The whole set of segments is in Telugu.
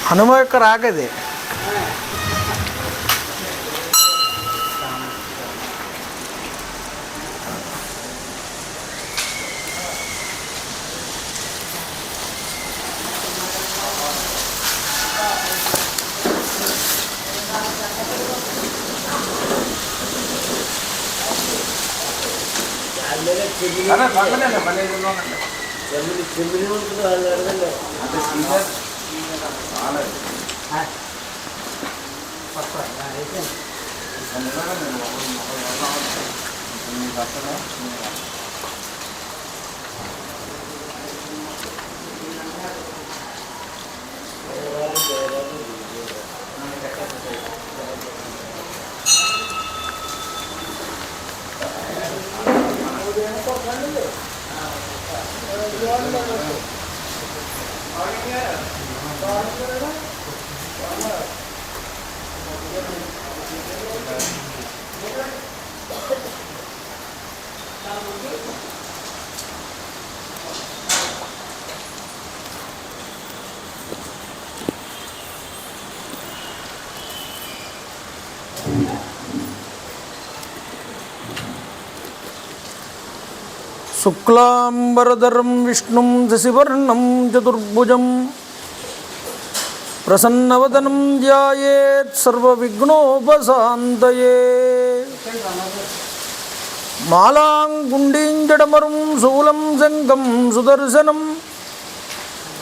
హనుమ యొక్క రాకది. శుక్లాంబరధరం విష్ణుం శశివర్ణం చతుర్భుజం ప్రసన్నవదనం ధ్యాయేత్ సర్వవిఘ్నోపశాంతయే. మాలాం గుండీం జడమరుం శూలం శంఖం సుదర్శనం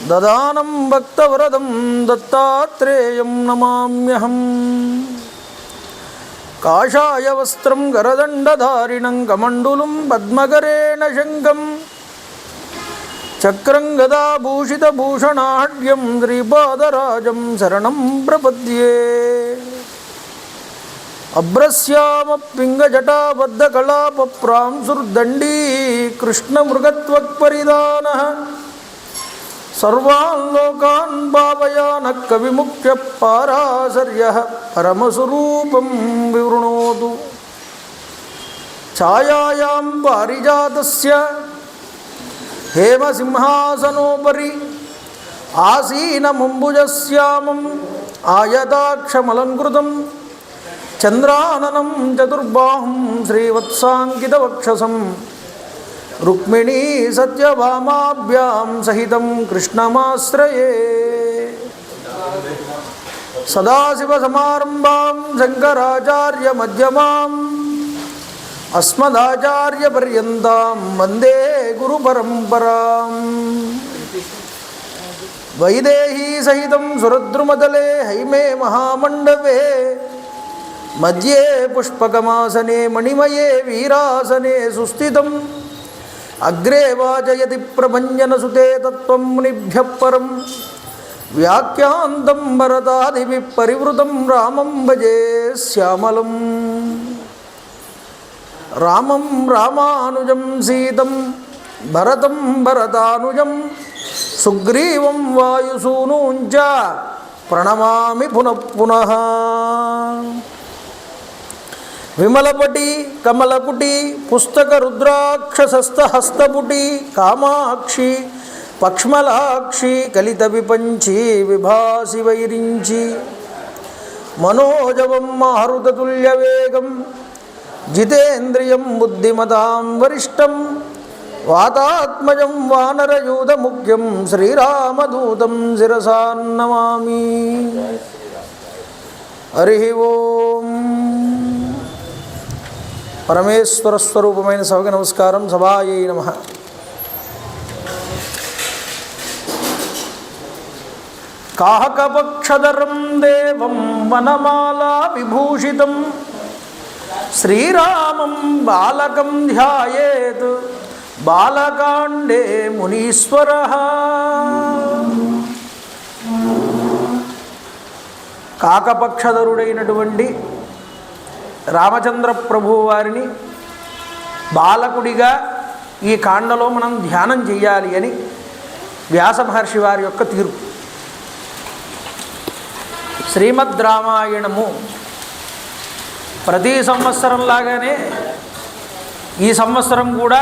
దదానం భక్తవరదం దత్తాత్రేయం నమామ్యహం. కాషాయ వస్త్రం గరదండధారిణం కమండులం పద్మకరేణ శంఖం చక్రం గదాభూషితభూషణాఢ్యం శ్రీపాదరాజం శరణం ప్రపద్యే. అభ్రస్యామపింగజటాబద్ధకళాపప్రాంసుర్దండీ కృష్ణమృగత్వక్పరిధానః సర్వాన్ లోకాన్ భావయానః కవిముఖ్య పారాశర్యః పరమస్వరూపం వివృణోతు. ఛాయాయాం పారిజాతస్య హేమసింహాసనోపరి ఆసీనమంబుజశ్యామం ఆయతాక్షమలంకృతం చంద్రాననం చతుర్బాహుం శ్రీవత్సాంకితవక్షసం రుక్మిణీ సత్యభామాభ్యాం సహితం కృష్ణమాశ్రయే. సదాశివసమారంభాం శంకరాచార్యమధ్యమాం అస్మదాచార్యపర్యంతాం వందే గురుపరంపరాం. వైదేహీ సహితం సురద్రుమతలే హైమే మహామండపే మధ్యే పుష్పకమాసనే మణిమయే వీరాసనే సుస్థితం అగ్రే వాచయతి ప్రభంజనసుతే తత్వం మునిభ్యః పరం వ్యాఖ్యాంతం భరతాదిభిః పరివృతం రామం భజే శ్యామలం. రామం రామానుజం సీతం భరతం భరతానుజం సుగ్రీవం వాయుసూనూంచ ప్రణమామి పునః పునః. విమలపటి కమలపుటి పుస్తక రుద్రాక్షసస్తహస్తపుటి కామాక్షి పక్ష్మలాక్షి కలిత విపంచి విభాసి వైరించి మనోజవం మారుతతుల్యవేగం జితేంద్రియం బుద్ధిమతాం వరిష్టం వాతాత్మజం వానరయూధముఖ్యం శ్రీరామదూతం శిరసా నమామి. హరి ఓం. పరమేశ్వర స్వరూపమైన సభకు నమస్కారం. సభాయై నమః. కాహకపక్షధరం దేవం వనమాలా విభూషితం శ్రీరామం బాలకం ధ్యాయేత్ బాలకాండే మునీశ్వరః. కాకపక్షధరుడైనటువంటి రామచంద్ర ప్రభువు వారిని బాలకుడిగా ఈ కాండలో మనం ధ్యానం చేయాలి అని వ్యాస మహర్షి వారి యొక్క తీర్పు. శ్రీమద్ రామాయణము ప్రతి సంవత్సరంలాగానే ఈ సంవత్సరం కూడా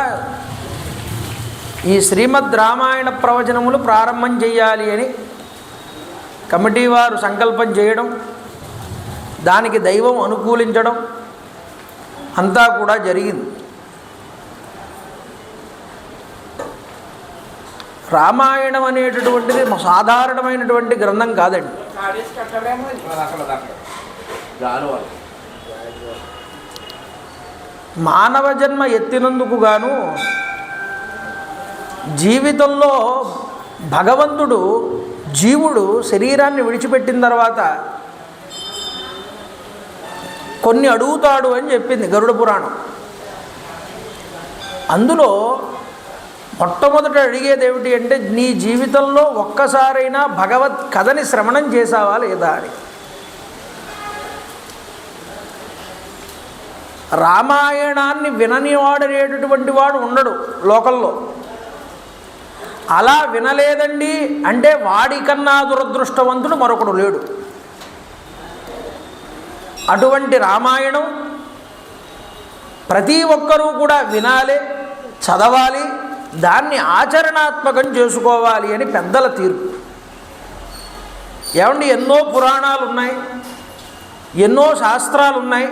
ఈ శ్రీమద్ రామాయణ ప్రవచనములు ప్రారంభం చేయాలి అని కమిటీ వారు సంకల్పం చేయడం, దానికి దైవం అనుకూలించడం అంతా కూడా జరిగింది. రామాయణం అనేటటువంటిది సాధారణమైనటువంటి గ్రంథం కాదండి. మానవ జన్మ ఎత్తినందుకు గాను జీవితంలో భగవంతుడు జీవుడు శరీరాన్ని విడిచిపెట్టిన తర్వాత కొన్ని అడుగుతాడు అని చెప్పింది గరుడ పురాణం. అందులో మొట్టమొదట అడిగేది ఏమిటి అంటే, నీ జీవితంలో ఒక్కసారైనా భగవత్ కథని శ్రవణం చేసావా లేదా అని. రామాయణాన్ని విననివాడనేటటువంటి వాడు ఉండడు లోకంలో. అలా వినలేదండి అంటే వాడికన్నా దురదృష్టవంతుడు మరొకడు లేడు. అటువంటి రామాయణం ప్రతి ఒక్కరూ కూడా వినాలి, చదవాలి, దాన్ని ఆచరణాత్మకం చేసుకోవాలి అని పెద్దల తీర్పు. ఏమండి, ఎన్నో పురాణాలు ఉన్నాయి, ఎన్నో శాస్త్రాలు ఉన్నాయి.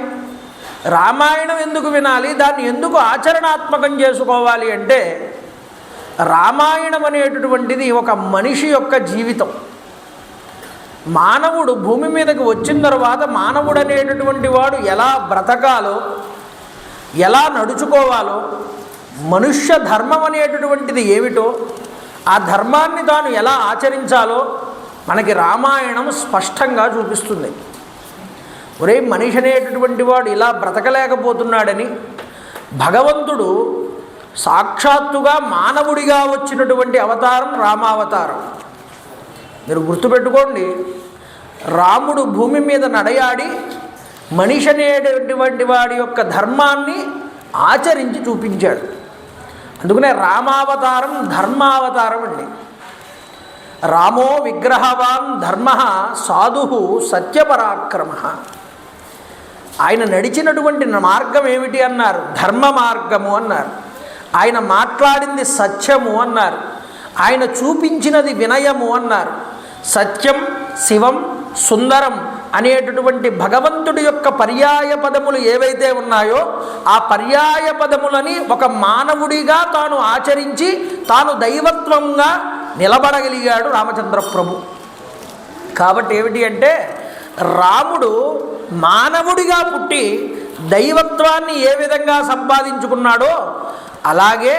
రామాయణం ఎందుకు వినాలి, దాన్ని ఎందుకు ఆచరణాత్మకం చేసుకోవాలి అంటే, రామాయణం అనేటటువంటిది ఒక మనిషి యొక్క జీవితం. మానవుడు భూమి మీదకి వచ్చిన తర్వాత మానవుడు అనేటటువంటి వాడు ఎలా బ్రతకాలో, ఎలా నడుచుకోవాలో, మనుష్య ధర్మం అనేటటువంటిది ఏమిటో, ఆ ధర్మాన్ని తాను ఎలా ఆచరించాలో మనకి రామాయణం స్పష్టంగా చూపిస్తుంది. ఒరే, మనిషి అనేటటువంటి వాడు ఇలా బ్రతకలేకపోతున్నాడని భగవంతుడు సాక్షాత్తుగా మానవుడిగా వచ్చినటువంటి అవతారం రామావతారం. మీరు గుర్తుపెట్టుకోండి, రాముడు భూమి మీద నడయాడి మనిషి అనేటటువంటి వాడి యొక్క ధర్మాన్ని ఆచరించి చూపించాడు. అందుకనే రామావతారం ధర్మావతారం అండి. రామో విగ్రహవాన్ ధర్మ సాధు సత్యపరాక్రమ. ఆయన నడిచినటువంటి మార్గం ఏమిటి అన్నారు? ధర్మ మార్గము అన్నారు. ఆయన మాట్లాడింది సత్యము అన్నారు. ఆయన చూపించినది వినయము అన్నారు. సత్యం, శివం, సుందరం అనేటటువంటి భగవంతుడి యొక్క పర్యాయ పదములు ఏవైతే ఉన్నాయో ఆ పర్యాయ పదములని ఒక మానవుడిగా తాను ఆచరించి తాను దైవత్వంగా నిలబడగలిగాడు రామచంద్ర ప్రభు. కాబట్టి ఏమిటి అంటే, రాముడు మానవుడిగా పుట్టి దైవత్వాన్ని ఏ విధంగా సంపాదించుకున్నాడో అలాగే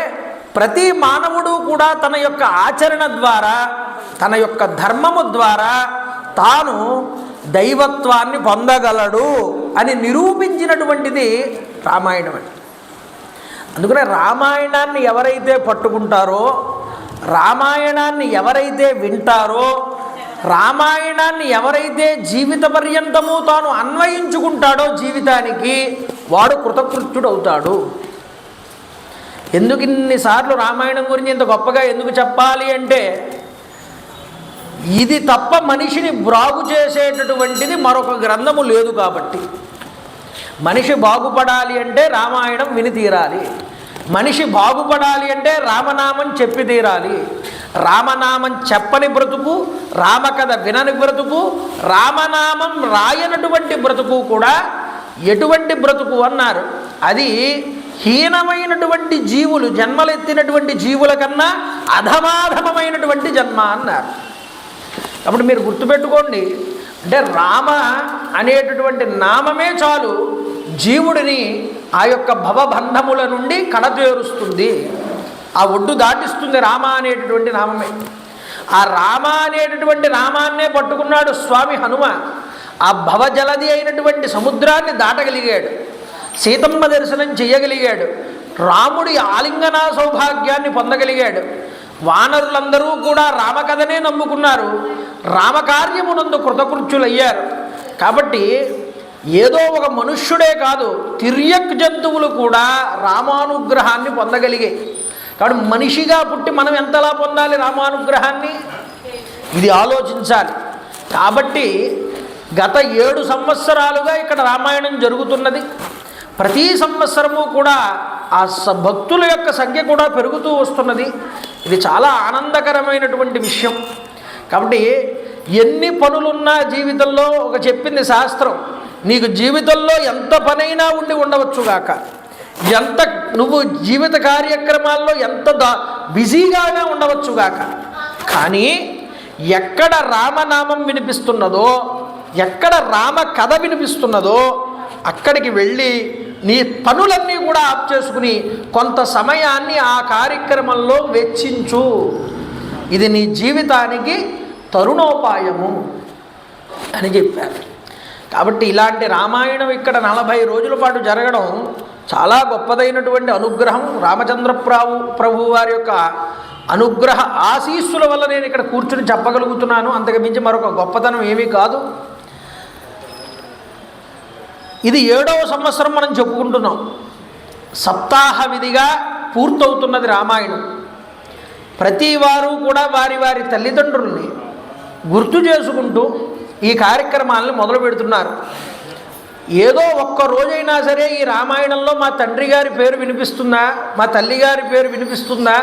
ప్రతి మానవుడు కూడా తన యొక్క ఆచరణ ద్వారా, తన యొక్క ధర్మము ద్వారా తాను దైవత్వాన్ని పొందగలడు అని నిరూపించినటువంటిది రామాయణం అండి. అందుకనే రామాయణాన్ని ఎవరైతే పట్టుకుంటారో, రామాయణాన్ని ఎవరైతే వింటారో, రామాయణాన్ని ఎవరైతే జీవిత పర్యంతము తాను అన్వయించుకుంటాడో జీవితానికి, వాడు కృతకృత్యుడు అవుతాడు. ఎందుకు ఇన్నిసార్లు రామాయణం గురించి ఇంత గొప్పగా ఎందుకు చెప్పాలి అంటే, ఇది తప్ప మనిషిని బ్రాగు చేసేటటువంటిది మరొక గ్రంథము లేదు. కాబట్టి మనిషి బాగుపడాలి అంటే రామాయణం విని తీరాలి. మనిషి బాగుపడాలి అంటే రామనామం చెప్పి తీరాలి. రామనామం చెప్పని బ్రతుకు, రామకథ వినని బ్రతుకు, రామనామం రాయనటువంటి బ్రతుకు కూడా ఎటువంటి బ్రతుకు అన్నారు? అది హీనమైనటువంటి జీవులు జన్మలెత్తినటువంటి జీవుల కన్నా అధమాధమైనటువంటి జన్మ అన్నారు. కాబట్టి మీరు గుర్తుపెట్టుకోండి, అంటే రామ అనేటటువంటి నామమే చాలు జీవుడిని ఆ యొక్క భవబంధముల నుండి కడతేరుస్తుంది, ఆ ఒడ్డు దాటిస్తుంది రామ అనేటటువంటి నామమే. ఆ రామ అనేటటువంటి నామాన్నే పట్టుకున్నాడు స్వామి హనుమ. ఆ భవజలది అయినటువంటి సముద్రాన్ని దాటగలిగాడు, సీతమ్మ దర్శనం చేయగలిగాడు, రాముడి ఆలింగన సౌభాగ్యాన్ని పొందగలిగాడు. వానరులందరూ కూడా రామకథనే నమ్ముకున్నారు, రామకార్యమునందు కృతకృత్యులయ్యారు. కాబట్టి ఏదో ఒక మనుష్యుడే కాదు, తిర్యక్ జంతువులు కూడా రామానుగ్రహాన్ని పొందగలిగాయి. కాబట్టి మనిషిగా పుట్టి మనం ఎంతలా పొందాలి రామానుగ్రహాన్ని, ఇది ఆలోచించాలి. కాబట్టి గత 7 సంవత్సరాలుగా ఇక్కడ రామాయణం జరుగుతున్నది. ప్రతి సంవత్సరము కూడా ఆ భక్తుల యొక్క సంఖ్య కూడా పెరుగుతూ వస్తున్నది. ఇది చాలా ఆనందకరమైనటువంటి విషయం. కాబట్టి ఎన్ని పనులున్నా జీవితంలో ఒక చెప్పింది శాస్త్రం, నీకు జీవితంలో ఎంత పనైనా ఉండవచ్చుగాక, ఎంత నువ్వు జీవిత కార్యక్రమాల్లో ఎంత బిజీగానే ఉండవచ్చుగాక, కానీ ఎక్కడ రామనామం వినిపిస్తున్నదో, ఎక్కడ రామ కథ వినిపిస్తున్నదో అక్కడికి వెళ్ళి నీ పనులన్నీ కూడా ఆఫ్ చేసుకుని కొంత సమయాన్ని ఆ కార్యక్రమంలో వెచ్చించు. ఇది నీ జీవితానికి తరుణోపాయము అని చెప్పారు. కాబట్టి ఇలాంటి రామాయణం ఇక్కడ 40 రోజుల పాటు జరగడం చాలా గొప్పదైనటువంటి అనుగ్రహం. రామచంద్ర ప్రభు వారి యొక్క అనుగ్రహ ఆశీస్సుల వల్ల నేను ఇక్కడ కూర్చుని చెప్పగలుగుతున్నాను. అంతకు మించి మరొక గొప్పతనం ఏమీ కాదు. ఇది 7వ సంవత్సరం మనం చెప్పుకుంటున్నాం. సప్తాహ విధిగా పూర్తవుతున్నది రామాయణం. ప్రతి వారు కూడా వారి వారి తల్లిదండ్రుల్ని గుర్తు చేసుకుంటూ ఈ కార్యక్రమాలను మొదలు పెడుతున్నారు. ఏదో ఒక్క రోజైనా సరే ఈ రామాయణంలో మా తండ్రి గారి పేరు వినిపిస్తుందా, మా తల్లిగారి పేరు వినిపిస్తుందా,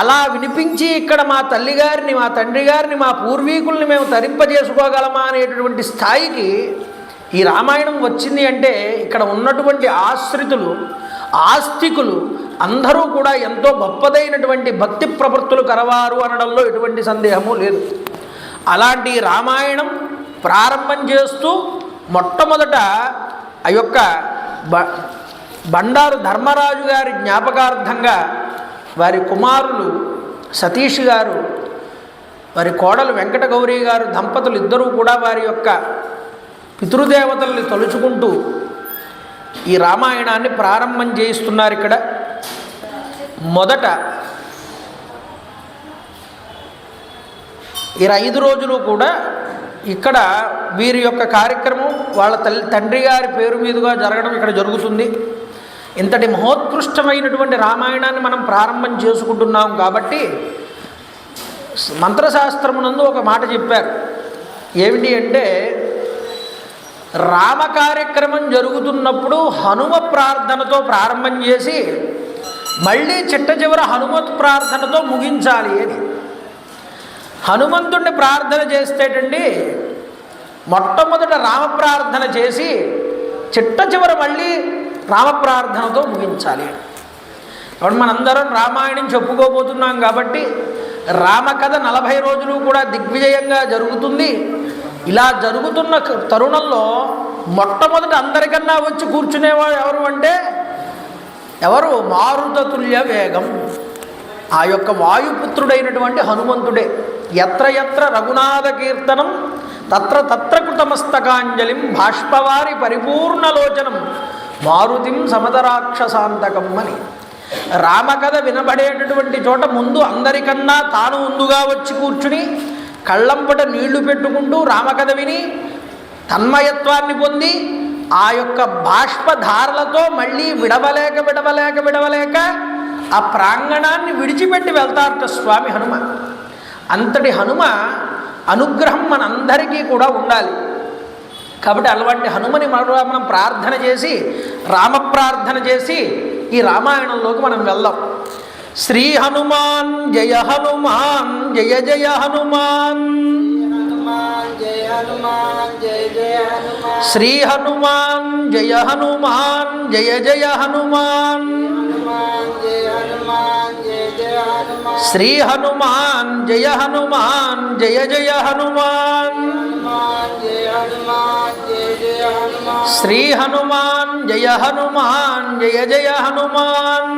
అలా వినిపించి ఇక్కడ మా తల్లిగారిని, మా తండ్రి గారిని, మా పూర్వీకుల్ని మేము తరింపజేసుకోగలమా అనేటటువంటి స్థాయికి ఈ రామాయణం వచ్చింది. అంటే ఇక్కడ ఉన్నటువంటి ఆశ్రితులు, ఆస్తికులు అందరూ కూడా ఎంతో గొప్పదైనటువంటి భక్తి ప్రవృత్తులు కలవారు అనడంలో ఎటువంటి సందేహము లేదు. అలాంటి రామాయణం ప్రారంభం చేస్తూ మొట్టమొదట ఆ యొక్క బండారు ధర్మరాజు గారి జ్ఞాపకార్థంగా వారి కుమారులు సతీష్ గారు, వారి కోడలు వెంకట గౌరీ గారు దంపతులు ఇద్దరూ కూడా వారి యొక్క పితృదేవతల్ని తలుచుకుంటూ ఈ రామాయణాన్ని ప్రారంభం చేయిస్తున్నారు. ఇక్కడ మొదట 25 రోజులు కూడా ఇక్కడ వీరి యొక్క కార్యక్రమం వాళ్ళ తండ్రి గారి పేరు మీదుగా జరగడం ఇక్కడ జరుగుతుంది. ఇంతటి మహోత్కృష్టమైనటువంటి రామాయణాన్ని మనం ప్రారంభం చేసుకుంటున్నాం. కాబట్టి మంత్రశాస్త్రమునందు ఒక మాట చెప్పారు. ఏమిటి అంటే, రామ కార్యక్రమం జరుగుతున్నప్పుడు హనుమ ప్రార్థనతో ప్రారంభం చేసి మళ్ళీ చిట్ట చివర హనుమత్ ప్రార్థనతో ముగించాలి అని. హనుమంతుడిని ప్రార్థన చేస్తేటండి మొట్టమొదట రామ ప్రార్థన చేసి చిట్ట చివర మళ్ళీ రామ ప్రార్థనతో ముగించాలి. కాబట్టి మనందరం రామాయణం చెప్పుకోబోతున్నాం. కాబట్టి రామకథ 40 రోజులు కూడా దిగ్విజయంగా జరుగుతుంది. ఇలా జరుగుతున్న తరుణంలో మొట్టమొదట అందరికన్నా వచ్చి కూర్చునేవాడు ఎవరు అంటే, ఎవరు? మారుతతుల్య వేగం, ఆ యొక్క వాయుపుత్రుడైనటువంటి హనుమంతుడే. ఎత్ర ఎత్ర రఘునాథ కీర్తనం తత్ర తత్ర కృతమస్తకాంజలిం బాష్పవారి పరిపూర్ణలోచనం మారుతిం సమదరాక్షసాంతకం అని. రామకథ వినబడేటటువంటి చోట ముందు అందరికన్నా తాను ముందుగా వచ్చి కూర్చుని కళ్ళంపట నీళ్లు పెట్టుకుంటూ రామకథ విని తన్మయత్వాన్ని పొంది ఆ యొక్క బాష్పధారలతో మళ్ళీ విడవలేక ఆ ప్రాంగణాన్ని విడిచిపెట్టి వెళ్తారట స్వామి హనుమ. అంతటి హనుమ అనుగ్రహం మనందరికీ కూడా ఉండాలి. కాబట్టి అలాంటి హనుమని మనం ప్రార్థన చేసి, రామ ప్రార్థన చేసి ఈ రామాయణంలోకి మనం వెళ్దాం. శ్రీ హనుమాన్ జయ హనుమాన్ జయ జయ హనుమాన్, శ్రీ హనుమాన్ జయ హనుమాన్ జయ జయ హనుమాన్, శ్రీ హనుమాన్ జయ హనుమాన్ జయ జయ హనుమాన్, శ్రీ హనుమాన్ జయ హనుమాన్ జయ జయ హనుమాన్,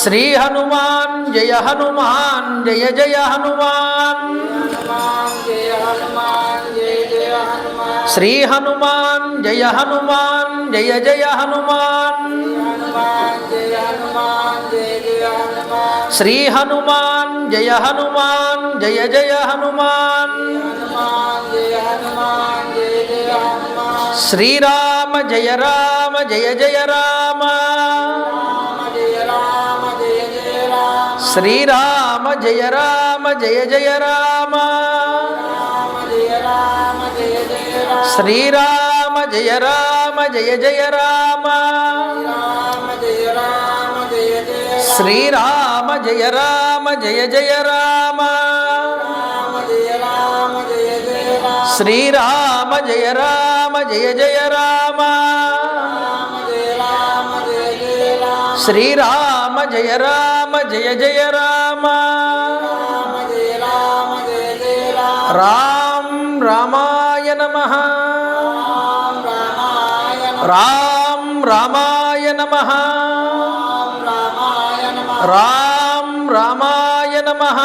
శ్రీ హనుమాన్ జయ హనుమాన్ జయ జయ హనుమాన్ శ్రీ హనుమాన్ జయ హనుమాన్ జయ జయ హనుమాన్ శ్రీ హనుమాన్ జయ హనుమాన్ జయ జయ హనుమాన్ శ్రీరామ జయ రామ జయ జయ రామ శ్రీరామ జయ రామ జయ జయ రామ శ్రీరామ జయ రామ జయ జయ రామ శ్రీరామ జయ రామ జయ జయ రామ శ్రీరామ జయ రామ జయ జయ రామ శ్రీరామ జయ రామ జయ జయ రామ రామ్ రామాయ నమః రామ్ రామాయ నమః రామ్ రామాయ నమః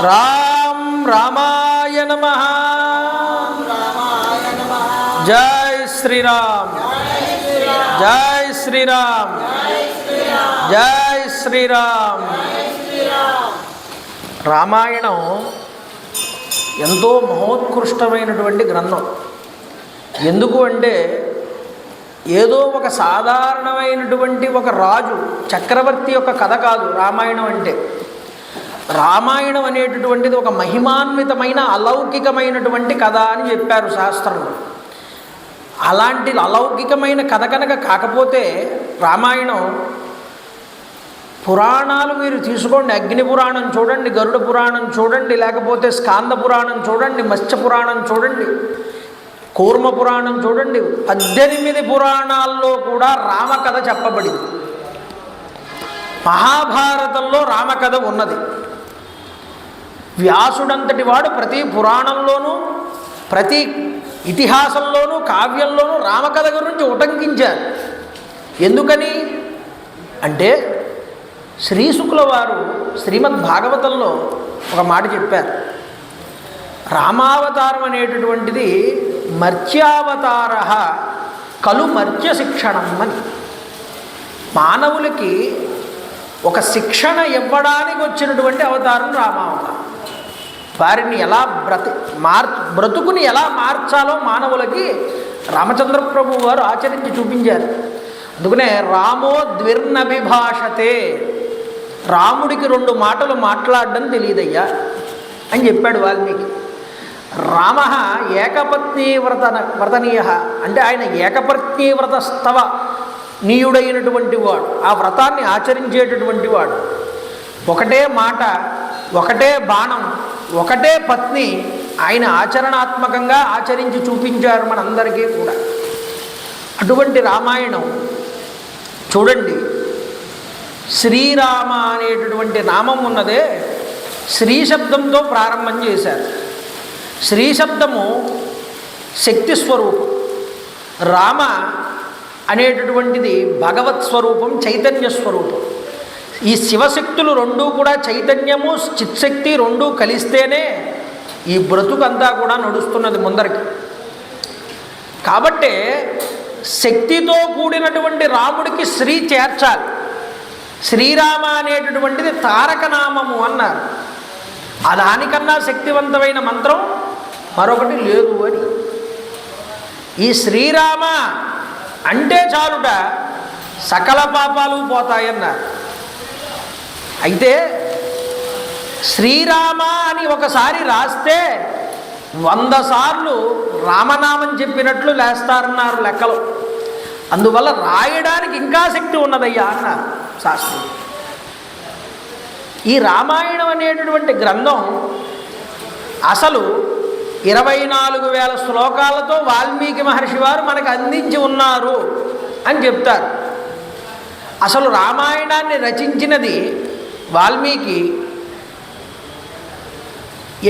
రామ్ రామాయ నమః జై శ్రీరామ్ జై శ్రీరామ్ జై శ్రీరామ్. రామాయణం ఎంతో మహోత్కృష్టమైనటువంటి గ్రంథం. ఎందుకు అంటే ఏదో ఒక సాధారణమైనటువంటి ఒక రాజు చక్రవర్తి యొక్క కథ కాదు రామాయణం అంటే. రామాయణం అనేటటువంటిది ఒక మహిమాన్వితమైన అలౌకికమైనటువంటి కథ అని చెప్పారు శాస్త్రంలో. అలాంటి అలౌకికమైన కథ కనుక కాకపోతే రామాయణం పురాణాలు మీరు తీసుకోండి, అగ్ని పురాణం చూడండి, గరుడ పురాణం చూడండి, లేకపోతే స్కాంద పురాణం చూడండి, మత్స్య పురాణం చూడండి, కూర్మ పురాణం చూడండి, 18 పురాణాల్లో కూడా రామకథ చెప్పబడింది. మహాభారతంలో రామకథ ఉన్నది. వ్యాసుడంతటి వాడు ప్రతి పురాణంలోనూ ప్రతి ఇతిహాసంలోనూ కావ్యంలోనూ రామకథ గురించి ఉటంకించారు. ఎందుకని అంటే శ్రీశుకుల వారు శ్రీమద్ భాగవతంలో ఒక మాట చెప్పారు. రామావతారం అనేటటువంటిది మర్త్యావతార కలు మర్త్య శిక్షణం అని. మానవులకి ఒక శిక్షణ ఇవ్వడానికి వచ్చినటువంటి అవతారం రామావతారం. వారిని ఎలా బ్రతుకుని ఎలా మార్చాలో మానవులకి రామచంద్ర ప్రభు వారు ఆచరించి చూపించారు. అందుకనే రామో ద్విర్నభిభాషతే, రాముడికి 2 మాటలు మాట్లాడడం తెలియదయ్యా అని చెప్పాడు వాల్మీకి. రామ ఏకపత్నీ వ్రతనీయ అంటే ఆయన ఏకపత్నీ వ్రతస్తవ నీయుడైనటువంటి వాడు, ఆ వ్రతాన్ని ఆచరించేటటువంటి వాడు. ఒకటే మాట, ఒకటే బాణం, ఒకటే పత్ని ఆయన ఆచరణాత్మకంగా ఆచరించి చూపించారు మనందరికీ కూడా. అటువంటి రామాయణం చూడండి. శ్రీరామ అనేటటువంటి నామం ఉన్నదే శ్రీ శబ్దంతో ప్రారంభం చేశారు. శ్రీ శబ్దము శక్తి స్వరూపం, రామ అనేటటువంటిది భగవత్ స్వరూపం, చైతన్య స్వరూపం. ఈ శివశక్తులు 2 కూడా చైతన్యము చిత్శక్తి 2 కలిస్తేనే ఈ బ్రతుకంతా కూడా నడుస్తున్నది ముందరికి. కాబట్టే శక్తితో కూడినటువంటి రాముడికి శ్రీ చేర్చాలి. శ్రీరామ అనేటటువంటిది తారకనామము అన్నారు. దానికన్నా శక్తివంతమైన మంత్రం మరొకటి లేదు అని. ఈ శ్రీరామ అంటే చాలుట సకల పాపాలు పోతాయన్నారు. అయితే శ్రీరామ అని ఒకసారి రాస్తే 100 సార్లు రామనామం చెప్పినట్లు లేస్తారన్నారు లెక్కలు. అందువల్ల రాయడానికి ఇంకా శక్తి ఉన్నదయ్యా అన్నారు శాస్త్రం. ఈ రామాయణం అనేటటువంటి గ్రంథం అసలు 24,000 శ్లోకాలతో వాల్మీకి మహర్షి వారు మనకు అందించి ఉన్నారు అని చెప్తారు. అసలు రామాయణాన్ని రచించినది వాల్మీకి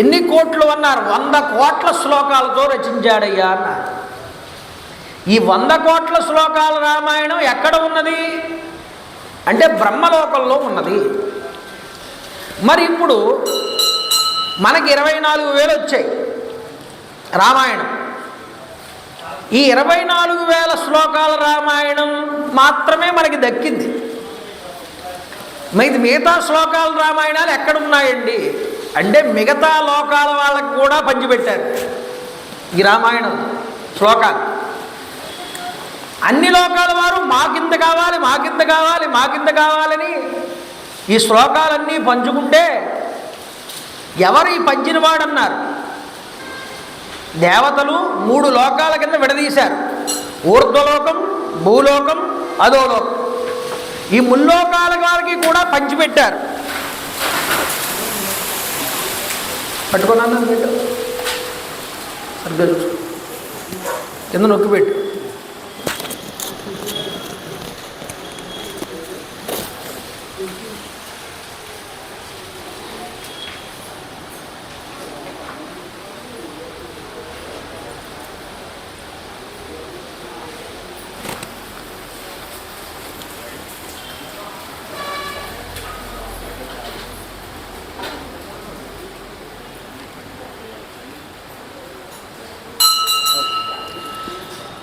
ఎన్ని కోట్లు అన్నారు? 100 కోట్ల శ్లోకాలతో రచించాడయ్యా అన్నారు. ఈ 100 కోట్ల శ్లోకాల రామాయణం ఎక్కడ ఉన్నది? అంటే బ్రహ్మలోకంలో ఉన్నది. మరి ఇప్పుడు మనకి 24,000 వచ్చాయి రామాయణం. ఈ 24,000 శ్లోకాల రామాయణం మాత్రమే మనకి దక్కింది. మిగతా శ్లోకాల రామాయణాలు ఎక్కడున్నాయండి అంటే మిగతా లోకాల వాళ్ళకి కూడా పంచిపెట్టారు ఈ రామాయణం శ్లోకాలు. అన్ని లోకాల వారు మాకింత కావాలి మాకింత కావాలి మాకింత కావాలని ఈ శ్లోకాలన్నీ పంచుకుంటే ఎవరు ఈ పంచినవాడన్నారు? దేవతలు 3 లోకాల కింద విడదీశారు. ఊర్ధ్వలోకం, భూలోకం, అధోలోకం. ఈ ముల్లోకాల వారికి కూడా పంచిపెట్టారు. పట్టుకున్నాను పెట్టు, సరిగ్గా చూసుకో, కింద నొక్కి పెట్టు.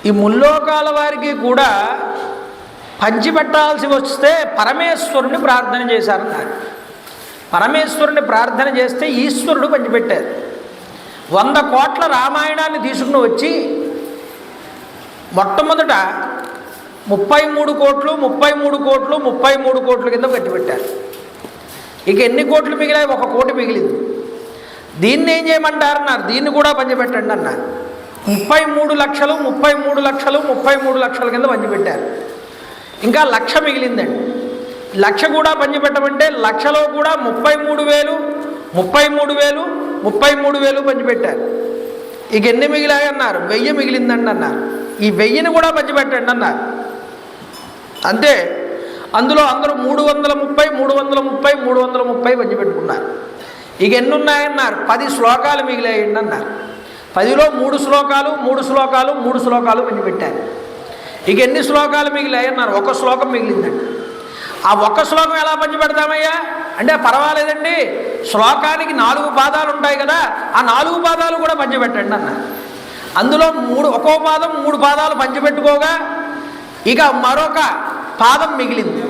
ఈ ముల్లోకాల వారికి కూడా పంచిపెట్టాల్సి వస్తే పరమేశ్వరుని ప్రార్థన చేశారన్నారు. పరమేశ్వరుని ప్రార్థన చేస్తే ఈశ్వరుడు పంచిపెట్టారు. 100 కోట్ల రామాయణాన్ని తీసుకుని వచ్చి మొట్టమొదట 33 కోట్లు 33 కోట్లు 33 కోట్ల కింద పంచిపెట్టారు. ఇక ఎన్ని కోట్లు మిగిలాయి? 1 కోటి మిగిలింది. దీన్ని ఏం చేయమంటారన్నారు? దీన్ని కూడా పంచిపెట్టండి అన్నారు. 33 లక్షలు 33 లక్షలు 33 లక్షల కింద పంచిపెట్టారు. ఇంకా 1,00,000 మిగిలిందండి. 1,00,000 కూడా పంచిపెట్టమంటే 1,00,000లో కూడా 33,000 33,000 33,000 పంచిపెట్టారు. ఇక ఎన్ని మిగిలాయి అన్నారు? 1000 మిగిలిందండి అన్నారు. ఈ 1000ని కూడా పంచిపెట్టండి అన్నారు. అంతే. అందులో అందరూ 330 330 330 పంచిపెట్టుకున్నారు. ఇక ఎన్ని ఉన్నాయన్నారు? 10 శ్లోకాలు మిగిలాయండి అన్నారు. 10లో 3 శ్లోకాలు 3 శ్లోకాలు 3 శ్లోకాలు పంచిపెట్టారు. ఇక ఎన్ని శ్లోకాలు మిగిలాయి అన్నారు? 1 శ్లోకం మిగిలిందండి. ఆ 1 శ్లోకం ఎలా పంచిపెడతామయ్యా అంటే పర్వాలేదండి, శ్లోకానికి 4 పాదాలు ఉంటాయి కదా, ఆ 4 పాదాలు కూడా పంచిపెట్టండి అన్నారు. అందులో 1 పాదం 3 పాదాలు పంచిపెట్టుకోగా ఇక మరొక పాదం మిగిలింది.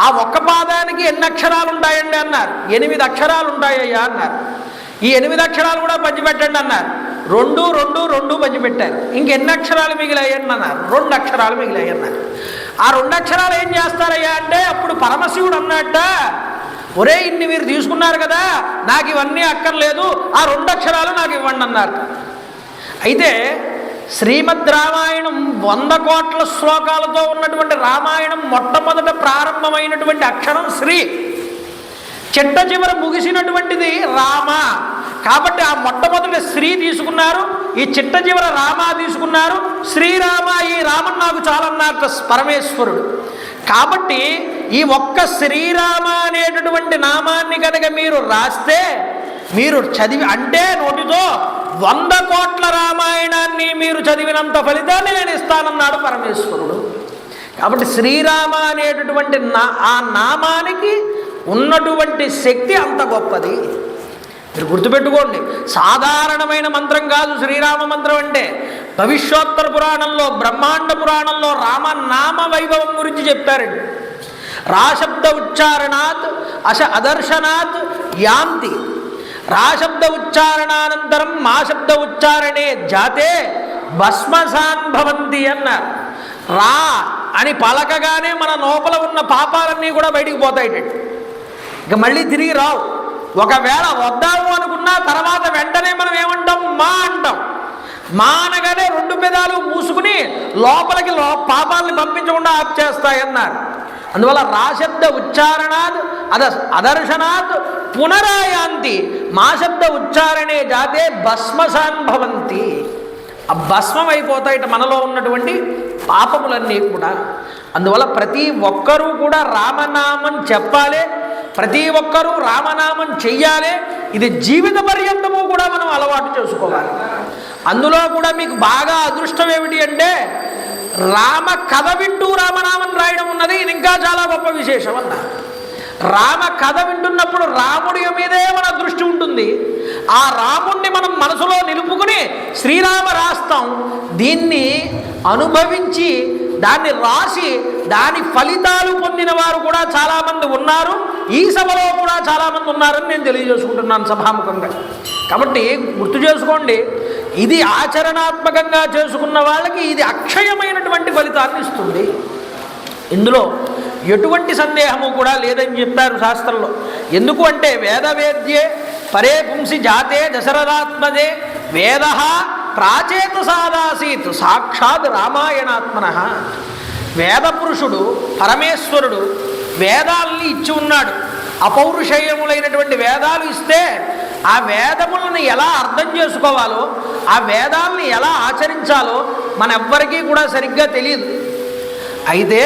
ఆ 1 పాదానికి ఎన్ని అక్షరాలు ఉంటాయండి అన్నారు? 8 అక్షరాలు ఉంటాయ్యా అన్నారు. ఈ 8 అక్షరాలు కూడా పంచిపెట్టండి అన్నారు. 2 2 2 పంచిపెట్టారు. ఇంకెన్ని అక్షరాలు మిగిలాయి అన్నారు? 2 అక్షరాలు మిగిలాయి అన్నారు. ఆ 2 అక్షరాలు ఏం చేస్తారయ్యా అంటే అప్పుడు పరమశివుడు అన్నట్ట, ఒరే ఇన్ని మీరు తీసుకున్నారు కదా, నాకు ఇవన్నీ అక్కర్లేదు, ఆ 2 అక్షరాలు నాకు ఇవ్వండి అన్నారు. అయితే శ్రీమద్ రామాయణం 100 కోట్ల శ్లోకాలతో ఉన్నటువంటి రామాయణం మొట్టమొదట ప్రారంభమైనటువంటి అక్షరం శ్రీ, చిట్ట చివర ముగిసినటువంటిది రామ. కాబట్టి ఆ మొట్టమొదటి శ్రీ తీసుకున్నారు, ఈ చిట్ట చివర రామ తీసుకున్నారు. శ్రీరామ, ఈ రామన్ నాకు చాలన్నారు పరమేశ్వరుడు. కాబట్టి ఈ ఒక్క శ్రీరామ అనేటటువంటి నామాన్ని కనుక మీరు రాస్తే, మీరు చదివి అంటే నోటితో 100 కోట్ల రామాయణాన్ని మీరు చదివినంత ఫలితాన్ని నేను ఇస్తానన్నాడు పరమేశ్వరుడు. కాబట్టి శ్రీరామ అనేటటువంటి ఆ నామానికి ఉన్నటువంటి శక్తి అంత గొప్పది. మీరు గుర్తుపెట్టుకోండి, సాధారణమైన మంత్రం కాదు శ్రీరామ మంత్రం అంటే. భవిష్యోత్తర పురాణంలో, బ్రహ్మాండ పురాణంలో రామనామ వైభవం గురించి చెప్తారండి. రాశబ్ద ఉచ్చారణాత్ అదర్శనాత్ యాంతి, రాశబ్ద ఉచ్చారణానంతరం మా శబ్ద ఉచ్చారణే జాతే భస్మసాన్ భవంతి అన్నారు. రా అని పలకగానే మన లోపల ఉన్న పాపాలన్నీ కూడా బయటికి పోతాయి, ఇక మళ్ళీ తిరిగి రావు. ఒకవేళ వద్దాము అనుకున్నా తర్వాత వెంటనే మనం ఏమంటాం? మా అంటాం. మా అనగానే 2 పెదాలు మూసుకుని లోపలికి పాపాలని పంపించకుండా ఆప్ చేస్తాయన్నారు. అందువల్ల రాశబ్ద ఉచ్చారణాత్ అదర్శనాత్ పునరాయాంతి, మా శబ్ద ఉచ్చారణే జాతే భస్మసాన్ భవంతి. ఆ భస్మం అయిపోతాయిట మనలో ఉన్నటువంటి పాపములన్నీ కూడా. అందువల్ల ప్రతి ఒక్కరూ కూడా రామనామం చెప్పాలి, ప్రతి ఒక్కరూ రామనామం చెయ్యాలి. ఇది జీవిత పర్యంతము కూడా మనం అలవాటు చేసుకోవాలి. అందులో కూడా మీకు బాగా అదృష్టం ఏమిటి అంటే రామ కథ వింటూ రామనామం రాయడం ఉన్నది, ఇది ఇంకా చాలా గొప్ప విశేషం అన్నారు. రామ కథ వింటున్నప్పుడు రాముడి మీదే మన దృష్టి ఉంటుంది. ఆ రాముణ్ణి మనం మనసులో నిలుపుకుని శ్రీరామ రాస్తాం. దీన్ని అనుభవించి దాన్ని రాసి దాని ఫలితాలు పొందిన వారు కూడా చాలామంది ఉన్నారు. ఈ సభలో కూడా చాలామంది ఉన్నారని నేను తెలియజేసుకుంటున్నాను సభాముఖంగా. కాబట్టి గుర్తు చేసుకోండి, ఇది ఆచరణాత్మకంగా చేసుకున్న వాళ్ళకి ఇది అక్షయమైనటువంటి ఫలితాన్ని ఇస్తుంది. ఇందులో ఎటువంటి సందేహము కూడా లేదని చెప్పారు శాస్త్రంలో. ఎందుకు అంటే వేదవేద్యే పరే పుంసి జాతే దశరథాత్మజే వేద ప్రాచేతసాదాసీత్ సాక్షాత్ రామాయణాత్మన. వేదపురుషుడు పరమేశ్వరుడు వేదాల్ని ఇచ్చి ఉన్నాడు. అపౌరుషేయములైనటువంటి వేదాలు ఇస్తే ఆ వేదములను ఎలా అర్థం చేసుకోవాలో, ఆ వేదాలని ఎలా ఆచరించాలో మనెవ్వరికీ కూడా సరిగ్గా తెలియదు. అయితే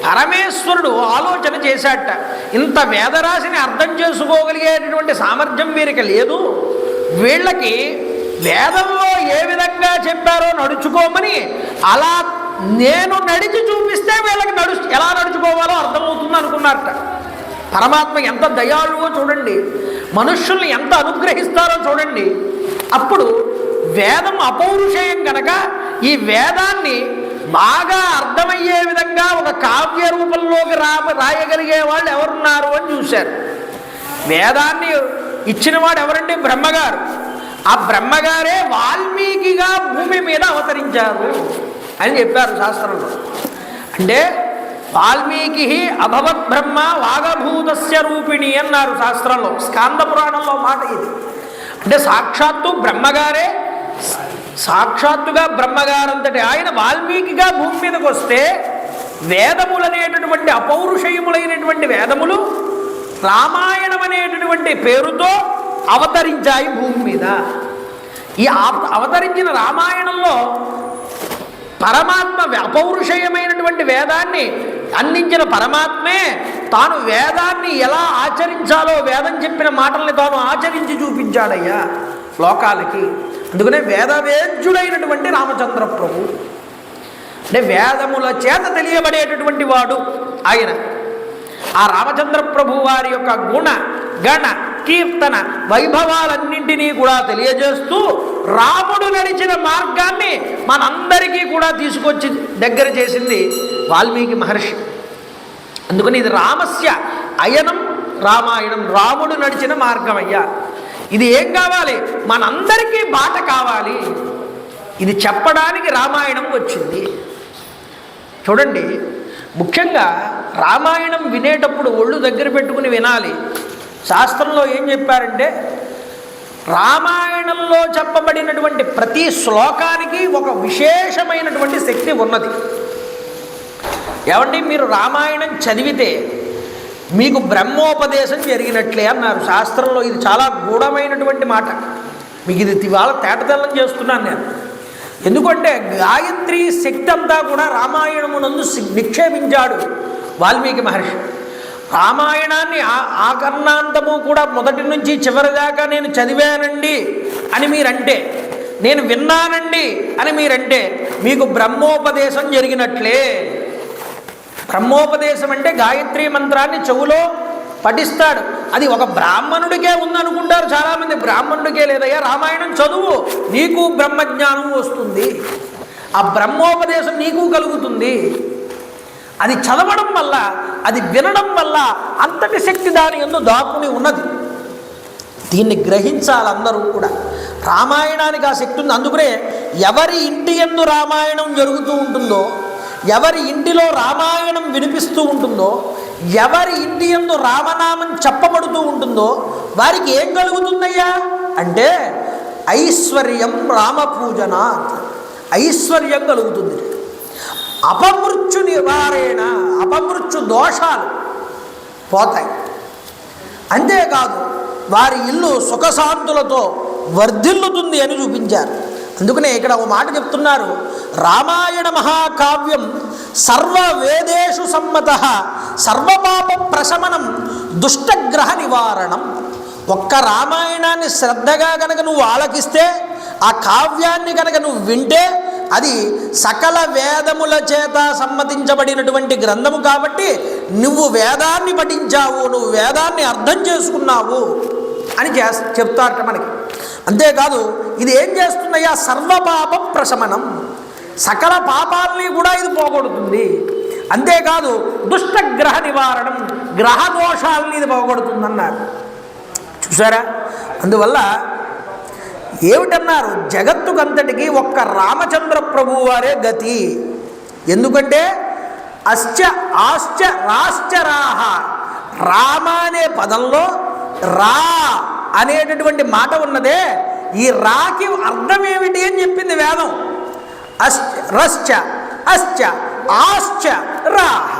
పరమేశ్వరుడు ఆలోచన చేశాట, ఇంత వేదరాశిని అర్థం చేసుకోగలిగేటటువంటి సామర్థ్యం వీరికి లేదు, వీళ్ళకి వేదంలో ఏ విధంగా చెప్పారో నడుచుకోమని అలా నేను నడిచి చూపిస్తే వీళ్ళకి ఎలా నడుచుకోవాలో అర్థమవుతుంది అనుకున్నారట. పరమాత్మ ఎంత దయాళువో చూడండి, మనుష్యుల్ని ఎంత అనుగ్రహిస్తారో చూడండి. అప్పుడు వేదం అపౌరుషేయం కనుక ఈ వేదాన్ని బాగా అర్థమయ్యే విధంగా ఒక కావ్య రూపంలోకి రాయగలిగే వాళ్ళు ఎవరున్నారు అని చూశారు. వేదాన్ని ఇచ్చినవాడు ఎవరండి? బ్రహ్మగారు. ఆ బ్రహ్మగారే వాల్మీకిగా భూమి మీద అవతరించారు అని చెప్పారు శాస్త్రంలో. అంటే వాల్మీకి అభవత్ బ్రహ్మ వాగభూతస్య రూపిణి అన్నారు శాస్త్రంలో. స్కాంద పురాణంలో మాట ఇది. అంటే సాక్షాత్తు బ్రహ్మగారే, సాక్షాత్తుగా బ్రహ్మగారంతటి ఆయన వాల్మీకిగా భూమి మీదకి వస్తే వేదములనేటటువంటి అపౌరుషయములైనటువంటి వేదములు రామాయణం అనేటటువంటి పేరుతో అవతరించాయి భూమి మీద. ఈ అవతరించిన రామాయణంలో పరమాత్మ అపౌరుషేయమైనటువంటి వేదాన్ని అందించిన పరమాత్మే తాను వేదాన్ని ఎలా ఆచరించాలో వేదం చెప్పిన మాటల్ని తాను ఆచరించి చూపించాడయ్యా లోకాలకి. అందుకనే వేదవేద్యుడైనటువంటి రామచంద్ర ప్రభు అంటే వేదముల చేత తెలియబడేటటువంటి వాడు ఆయన. ఆ రామచంద్ర ప్రభు వారి యొక్క గుణ గణ కీర్తన వైభవాలన్నింటినీ కూడా తెలియజేస్తూ రాముడు నడిచిన మార్గాన్ని మనందరికీ కూడా తీసుకొచ్చి దగ్గర చేసింది వాల్మీకి మహర్షి. అందుకని ఇది రామస్య అయనం రామాయణం, రాముడు నడిచిన మార్గం అయ్యా. ఇది ఏం కావాలి? మనందరికీ బాట కావాలి. ఇది చెప్పడానికి రామాయణం వచ్చింది. చూడండి, ముఖ్యంగా రామాయణం వినేటప్పుడు ఒళ్ళు దగ్గర పెట్టుకుని వినాలి. శాస్త్రంలో ఏం చెప్పారంటే రామాయణంలో చెప్పబడినటువంటి ప్రతి శ్లోకానికి ఒక విశేషమైనటువంటి శక్తి ఉన్నది. ఏమంటే మీరు రామాయణం చదివితే మీకు బ్రహ్మోపదేశం జరిగినట్లే అన్నారు శాస్త్రంలో. ఇది చాలా గూఢమైనటువంటి మాట. మీకు ఇది ఇవాళ తేటతెల్లం చేస్తున్నాను నేను. ఎందుకంటే గాయత్రి శక్తి అంతా కూడా రామాయణమునందు నిక్షేపించాడు వాల్మీకి మహర్షి. రామాయణాన్ని ఆకర్ణాంతము కూడా మొదటి నుంచి చివరి దాకా నేను చదివానండి అని మీరంటే, నేను విన్నానండి అని మీరంటే మీకు బ్రహ్మోపదేశం జరిగినట్లే. బ్రహ్మోపదేశం అంటే గాయత్రి మంత్రాన్ని చెవులో పఠిస్తాడు. అది ఒక బ్రాహ్మణుడికే ఉందనుకుంటారు చాలామంది. బ్రాహ్మణుడికే లేదయ్యా, రామాయణం చదువు నీకు బ్రహ్మజ్ఞానం వస్తుంది, ఆ బ్రహ్మోపదేశం నీకు కలుగుతుంది. అది చదవడం వల్ల, అది వినడం వల్ల అంతటి శక్తి దాని యందు దాక్కుని ఉన్నది. దీన్ని గ్రహించాలి అందరూ కూడా. రామాయణానికి ఆ శక్తి ఉంది. అందుకనే ఎవరి ఇంటి యందు రామాయణం జరుగుతూ ఉంటుందో, ఎవరి ఇంటిలో రామాయణం వినిపిస్తూ ఉంటుందో, ఎవరి ఇంటి యందు రామనామం చెప్పబడుతూ ఉంటుందో వారికి ఏం కలుగుతుందయ్యా అంటే ఐశ్వర్యం, రామపూజన, ఐశ్వర్యం కలుగుతుంది. అపమృత్యు నివారేణ, అపమృత్యు దోషాలు పోతాయి. అంతేకాదు వారి ఇల్లు సుఖశాంతులతో వర్ధిల్లుతుంది అని చూపించారు. అందుకనే ఇక్కడ ఒక మాట చెప్తున్నారు, రామాయణ మహాకావ్యం సర్వ వేదేషు సమ్మత సర్వపాప ప్రశమనం దుష్టగ్రహ నివారణం. ఒక్క రామాయణాన్ని శ్రద్ధగా కనుక నువ్వు ఆలకిస్తే, ఆ కావ్యాన్ని కనుక నువ్వు వింటే అది సకల వేదముల చేత సమ్మతించబడినటువంటి గ్రంథము కాబట్టి నువ్వు వేదాన్ని పఠించావు, నువ్వు వేదాన్ని అర్థం చేసుకున్నావు అని చెప్తారట మనకి. అంతేకాదు ఇది ఏం చేస్తుందయ్యా, సర్వపాప ప్రశమనం, సకల పాపాలని కూడా ఇది పోగొడుతుంది. అంతేకాదు దుష్టగ్రహ నివారణం, గ్రహ దోషాలని ఇది పోగొడుతుందన్నారు. చూసారా? అందువల్ల ఏమిటన్నారు, జగత్తుకంతటికి ఒక్క రామచంద్ర ప్రభు వారే గతి. ఎందుకంటే అశ్చ ఆశ్చ రాశ్చ రాహ, రామ అనే పదంలో రా అనేటటువంటి మాట ఉన్నదే, ఈ రాకి అర్థం ఏమిటి అని చెప్పింది వేదం. రశ్చ అశ్చ ఆశ్చ రాహ,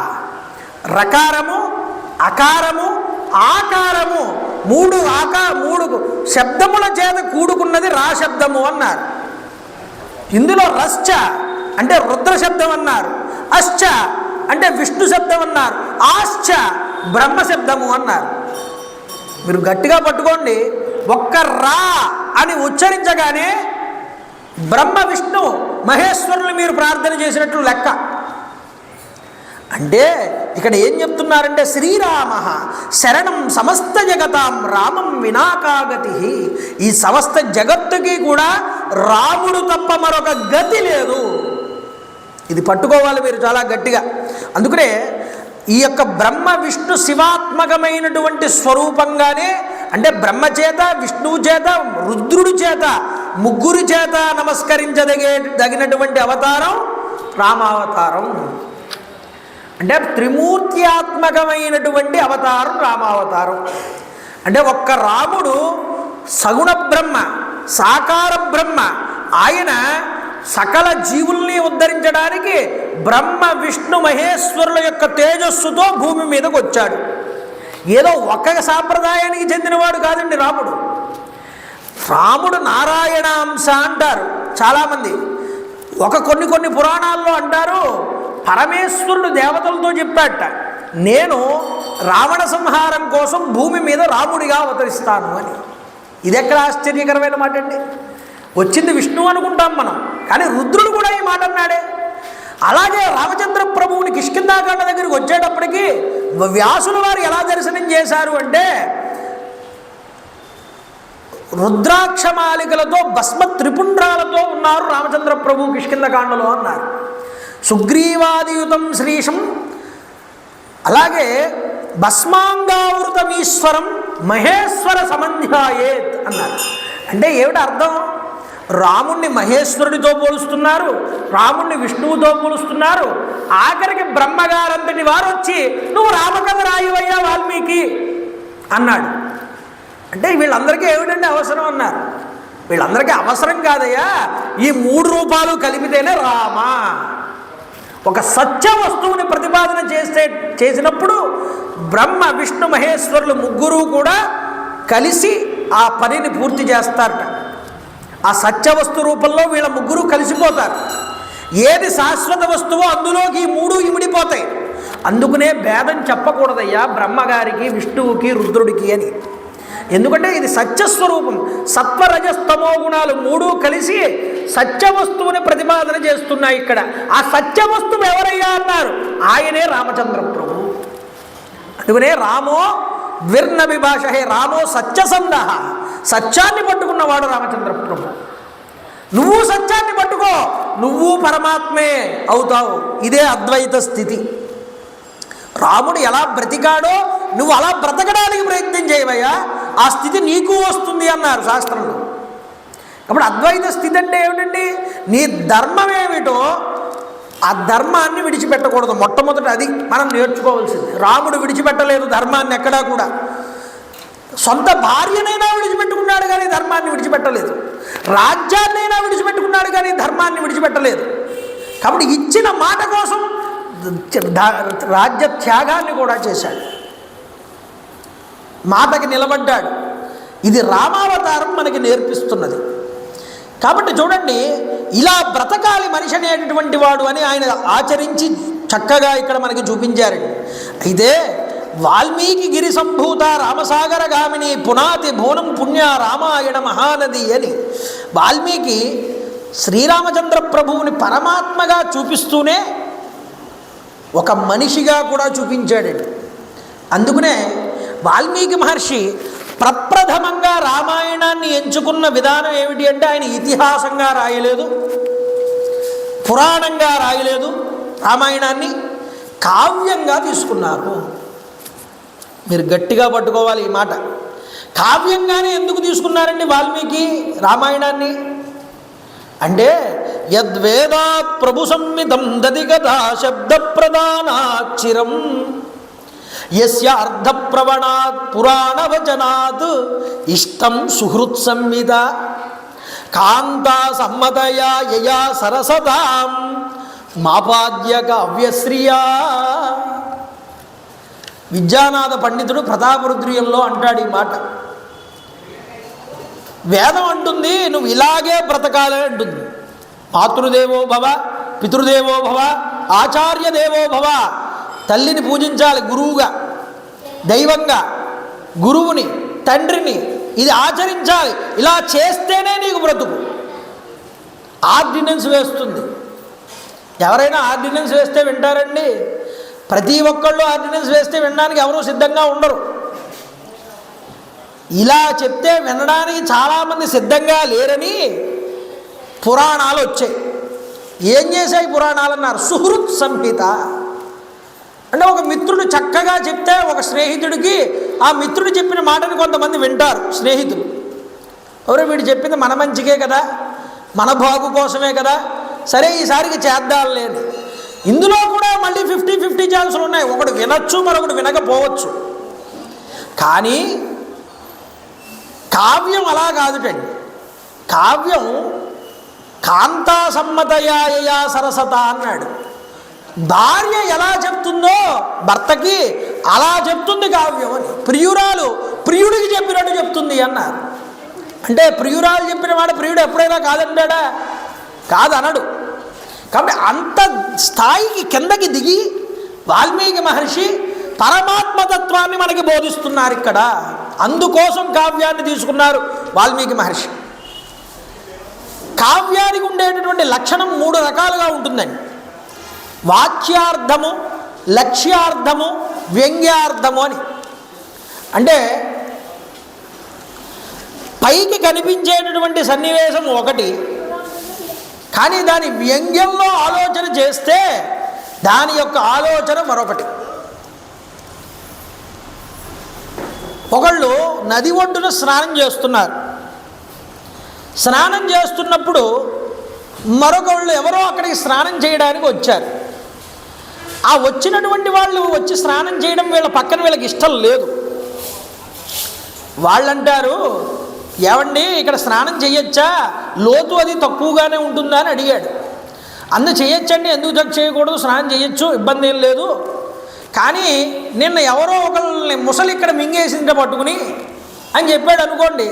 రకారము అకారము ఆకారము మూడు శబ్దముల చేత కూడుకున్నది రా శబ్దము అన్నారు. ఇందులో రశ్చ అంటే రుద్ర శబ్దం అన్నారు, అశ్చ అంటే విష్ణు శబ్దం అన్నారు, ఆశ్చ బ్రహ్మ శబ్దము అన్నారు. మీరు గట్టిగా పట్టుకోండి, ఒక్క రా అని ఉచ్చరించగానే బ్రహ్మ విష్ణు మహేశ్వరులు మీరు ప్రార్థన చేసినట్లు లెక్క. అంటే ఇక్కడ ఏం చెప్తున్నారంటే, శ్రీరామ శరణం సమస్త జగతాం రామం వినాకాగతి, ఈ సమస్త జగత్తుకి కూడా రాముడు తప్ప మరొక గతి లేదు. ఇది పట్టుకోవాలి మీరు చాలా గట్టిగా. అందుకనే ఈ యొక్క బ్రహ్మ విష్ణు శివాత్మకమైనటువంటి స్వరూపంగానే, అంటే బ్రహ్మ చేత విష్ణువు చేత రుద్రుడి చేత ముగ్గురి చేత నమస్కరించదగినటువంటి అవతారం రామావతారం. అంటే త్రిమూర్త్యాత్మకమైనటువంటి అవతారం రామావతారం. అంటే ఒక్క రాముడు సగుణ బ్రహ్మ, సాకార బ్రహ్మ, ఆయన సకల జీవుల్ని ఉద్ధరించడానికి బ్రహ్మ విష్ణు మహేశ్వరుల యొక్క తేజస్సుతో భూమి మీదకు వచ్చాడు. ఏదో ఒక్క సాంప్రదాయానికి చెందినవాడు కాదండి రాముడు. రాముడు నారాయణాంశ అంటారు చాలామంది. కొన్ని పురాణాల్లో అంటారు, పరమేశ్వరుడు దేవతలతో చెప్పాట, నేను రావణ సంహారం కోసం భూమి మీద రాముడిగా అవతరిస్తాను అని. ఇది ఎక్కడ ఆశ్చర్యకరమైన మాట అండి. వచ్చింది విష్ణువు అనుకుంటాం మనం, కానీ రుద్రుడు కూడా ఈ మాట అన్నాడే. అలాగే రామచంద్ర ప్రభువుని కిష్కింధాకాండ దగ్గరికి వచ్చేటప్పటికి వ్యాసుల వారు ఎలా దర్శనం చేశారు అంటే, రుద్రాక్షమాలికలతో భస్మ త్రిపుండ్రాలతో ఉన్నారు రామచంద్ర ప్రభు కిష్కింధకాండలో అన్నారు. సుగ్రీవాదియుతం శ్రీశం, అలాగే భస్మాంగావృతమీశ్వరం మహేశ్వర సమంధ్యాయేత్ అన్నారు. అంటే ఏమిటి అర్థం? రాముణ్ణి మహేశ్వరుడితో పోలుస్తున్నారు, రాముణ్ణి విష్ణువుతో పోలుస్తున్నారు, ఆఖరికి బ్రహ్మగారంతటి వారు వచ్చి నువ్వు రామకథ రాయివయ్యా వాల్మీకి అన్నాడు. అంటే వీళ్ళందరికీ ఏమిటంటే అవసరం అన్నారు. వీళ్ళందరికీ అవసరం కాదయ్యా, ఈ 3 రూపాలు కలిపితేనే రామ. ఒక సత్య వస్తువుని ప్రతిపాదన చేసినప్పుడు బ్రహ్మ విష్ణు మహేశ్వరులు ముగ్గురు కూడా కలిసి ఆ పనిని పూర్తి చేస్తారట. ఆ సత్య వస్తు రూపంలో వీళ్ళ ముగ్గురు కలిసిపోతారు. ఏది శాశ్వత వస్తువో అందులోకి ఈ 3 ఇమిడిపోతాయి. అందుకనే భేదం చెప్పకూడదయ్యా బ్రహ్మగారికి విష్ణువుకి రుద్రుడికి అని. ఎందుకంటే ఇది సత్యస్వరూపం. సత్వరజస్తమో గుణాలు 3 కలిసి సత్యవస్తువుని ప్రతిపాదన చేస్తున్నాయి ఇక్కడ. ఆ సత్యవస్తువు ఎవరయ్యా అన్నారు, ఆయనే రామచంద్ర ప్రభు. అందుకనే రామో ద్విర్న విభాషహే, రామో సత్యసంధ, సత్యాన్ని పట్టుకున్నవాడు రామచంద్ర ప్రభు. నువ్వు సత్యాన్ని పట్టుకో, నువ్వు పరమాత్మే అవుతావు. ఇదే అద్వైత స్థితి. రాముడు ఎలా బ్రతికాడో నువ్వు అలా బ్రతకడానికి ప్రయత్నం చేయవయ్యా, ఆ స్థితి నీకు వస్తుంది అన్నారు శాస్త్రంలో. కాబట్టి అద్వైత స్థితి అంటే ఏమిటండి, నీ ధర్మం ఏమిటో ఆ ధర్మాన్ని విడిచిపెట్టకూడదు. మొట్టమొదట అది మనం నేర్చుకోవాల్సింది. రాముడు విడిచిపెట్టలేదు ధర్మాన్ని ఎక్కడా కూడా. సొంత భార్యనైనా విడిచిపెట్టుకున్నాడు కానీ ధర్మాన్ని విడిచిపెట్టలేదు. రాజ్యాన్నైనా విడిచిపెట్టుకున్నాడు కానీ ధర్మాన్ని విడిచిపెట్టలేదు. కాబట్టి ఇచ్చిన మాట కోసం రాజ్య త్యాగాన్ని కూడా చేశాడు, మాటకి నిలబడ్డాడు. ఇది రామావతారం మనకి నేర్పిస్తున్నది. కాబట్టి చూడండి, ఇలా బ్రతకాలి మనిషి అనేటటువంటి వాడు అని ఆయన ఆచరించి చక్కగా ఇక్కడ మనకి చూపించారండి. అయితే వాల్మీకి గిరి సంభూత రామసాగర గామిని పునాతి భూనం పుణ్య రామాయణ మహానది అని వాల్మీకి శ్రీరామచంద్ర ప్రభువుని పరమాత్మగా చూపిస్తూనే ఒక మనిషిగా కూడా చూపించాడండి. అందుకనే వాల్మీకి మహర్షి ప్రప్రథమంగా రామాయణాన్ని ఎంచుకున్న విధానం ఏమిటి అంటే, ఆయన ఇతిహాసంగా రాయలేదు, పురాణంగా రాయలేదు, రామాయణాన్ని కావ్యంగా తీసుకున్నారు. మీరు గట్టిగా పట్టుకోవాలి ఈ మాట. కావ్యంగానే ఎందుకు తీసుకున్నారండి వాల్మీకి రామాయణాన్ని అంటే, యద్వేదాత్ ప్రభు సంహితం దది గదా శబ్ద ప్రధానాక్షిరం యస్య అర్ధ ప్రవణాత్ పురాణ వచనాత్ ఇష్టం సుహృత్ సంహిత కాంతా సమ్మతయా యయా సరసతాం మాపాద్య కావ్యశ్రియా. విద్యానాథ పండితుడు ప్రతాపరుద్రీయంలో అంటాడు ఈ మాట. వేదం అంటుంది నువ్వు ఇలాగే బ్రతకాలని అంటుంది. మాతృదేవో భవ, పితృదేవో భవ, ఆచార్య దేవో భవ. తల్లిని పూజించాలి గురువుగా, దైవంగా, గురువుని, తండ్రిని. ఇది ఆచరించాలి. ఇలా చేస్తేనే నీకు బ్రతుకు. ఆర్డినెన్స్ వేస్తుంది. ఎవరైనా ఆర్డినెన్స్ వేస్తే వింటారండి? ప్రతి ఒక్కళ్ళు ఆర్డినెన్స్ వేస్తే వినడానికి ఎవరూ సిద్ధంగా ఉండరు. ఇలా చెప్తే వినడానికి చాలామంది సిద్ధంగా లేరని పురాణాలు వచ్చాయి. ఏం చేశాయి పురాణాలు అన్నారు? సుహృత్ సంహిత అంటే ఒక మిత్రుడు చక్కగా చెప్తే ఒక స్నేహితుడికి ఆ మిత్రుడు చెప్పిన మాటని కొంతమంది వింటారు స్నేహితులు. ఎవరో వీడు చెప్పింది మన మంచికే కదా, మన బాగు కోసమే కదా, సరే ఈసారికి చేద్దాంలే. ఇందులో కూడా మళ్ళీ 50-50 ఛాన్సులు ఉన్నాయి. ఒకడు వినొచ్చు, మరొకడు వినకపోవచ్చు. కానీ కావ్యం అలా కాదుటండి. కావ్యం కాంతా సమ్మతయాయయా సరసత అన్నాడు. భార్య ఎలా చెప్తుందో భర్తకి అలా చెప్తుంది కావ్యం అని. ప్రియురాలు ప్రియుడికి చెప్పినట్టు చెప్తుంది అన్నారు. అంటే ప్రియురాలు చెప్పిన వాడు ప్రియుడు ఎప్పుడైనా కాదంటాడా? కాదనడు. కాబట్టి అంత స్థాయికి కిందకి దిగి వాల్మీకి మహర్షి పరమాత్మతత్వాన్ని మనకి బోధిస్తున్నారు ఇక్కడ. అందుకోసం కావ్యాన్ని తీసుకున్నారు వాల్మీకి మహర్షి. కావ్యానికి ఉండేటటువంటి లక్షణం 3 రకాలుగా ఉంటుందండి. వాచ్యార్థము, లక్ష్యార్థము, వ్యంగ్యార్థము అని. అంటే పైకి కనిపించేటటువంటి సన్నివేశం ఒకటి, కానీ దాని వ్యంగ్యంలో ఆలోచన చేస్తే దాని యొక్క ఆలోచన మరొకటి. ఒకళ్ళు నది ఒడ్డున స్నానం చేస్తున్నారు. స్నానం చేస్తున్నప్పుడు మరొకళ్ళు ఎవరో అక్కడికి స్నానం చేయడానికి వచ్చారు. ఆ వచ్చినటువంటి వాళ్ళు వచ్చి స్నానం చేయడం వీళ్ళ పక్కన వీళ్ళకి ఇష్టం లేదు. వాళ్ళంటారు, ఏమండి ఇక్కడ స్నానం చేయొచ్చా, లోతు అది తక్కువగానే ఉంటుందా అని అడిగాడు. చేయొచ్చండి, ఎందుకు చేయకూడదు, స్నానం చేయొచ్చు, ఇబ్బంది ఏం లేదు. కానీ నిన్న ఎవరో ఒకళ్ళని ముసలి ఇక్కడ మింగేసిందే పట్టుకుని అని చెప్పాడు అనుకోండి,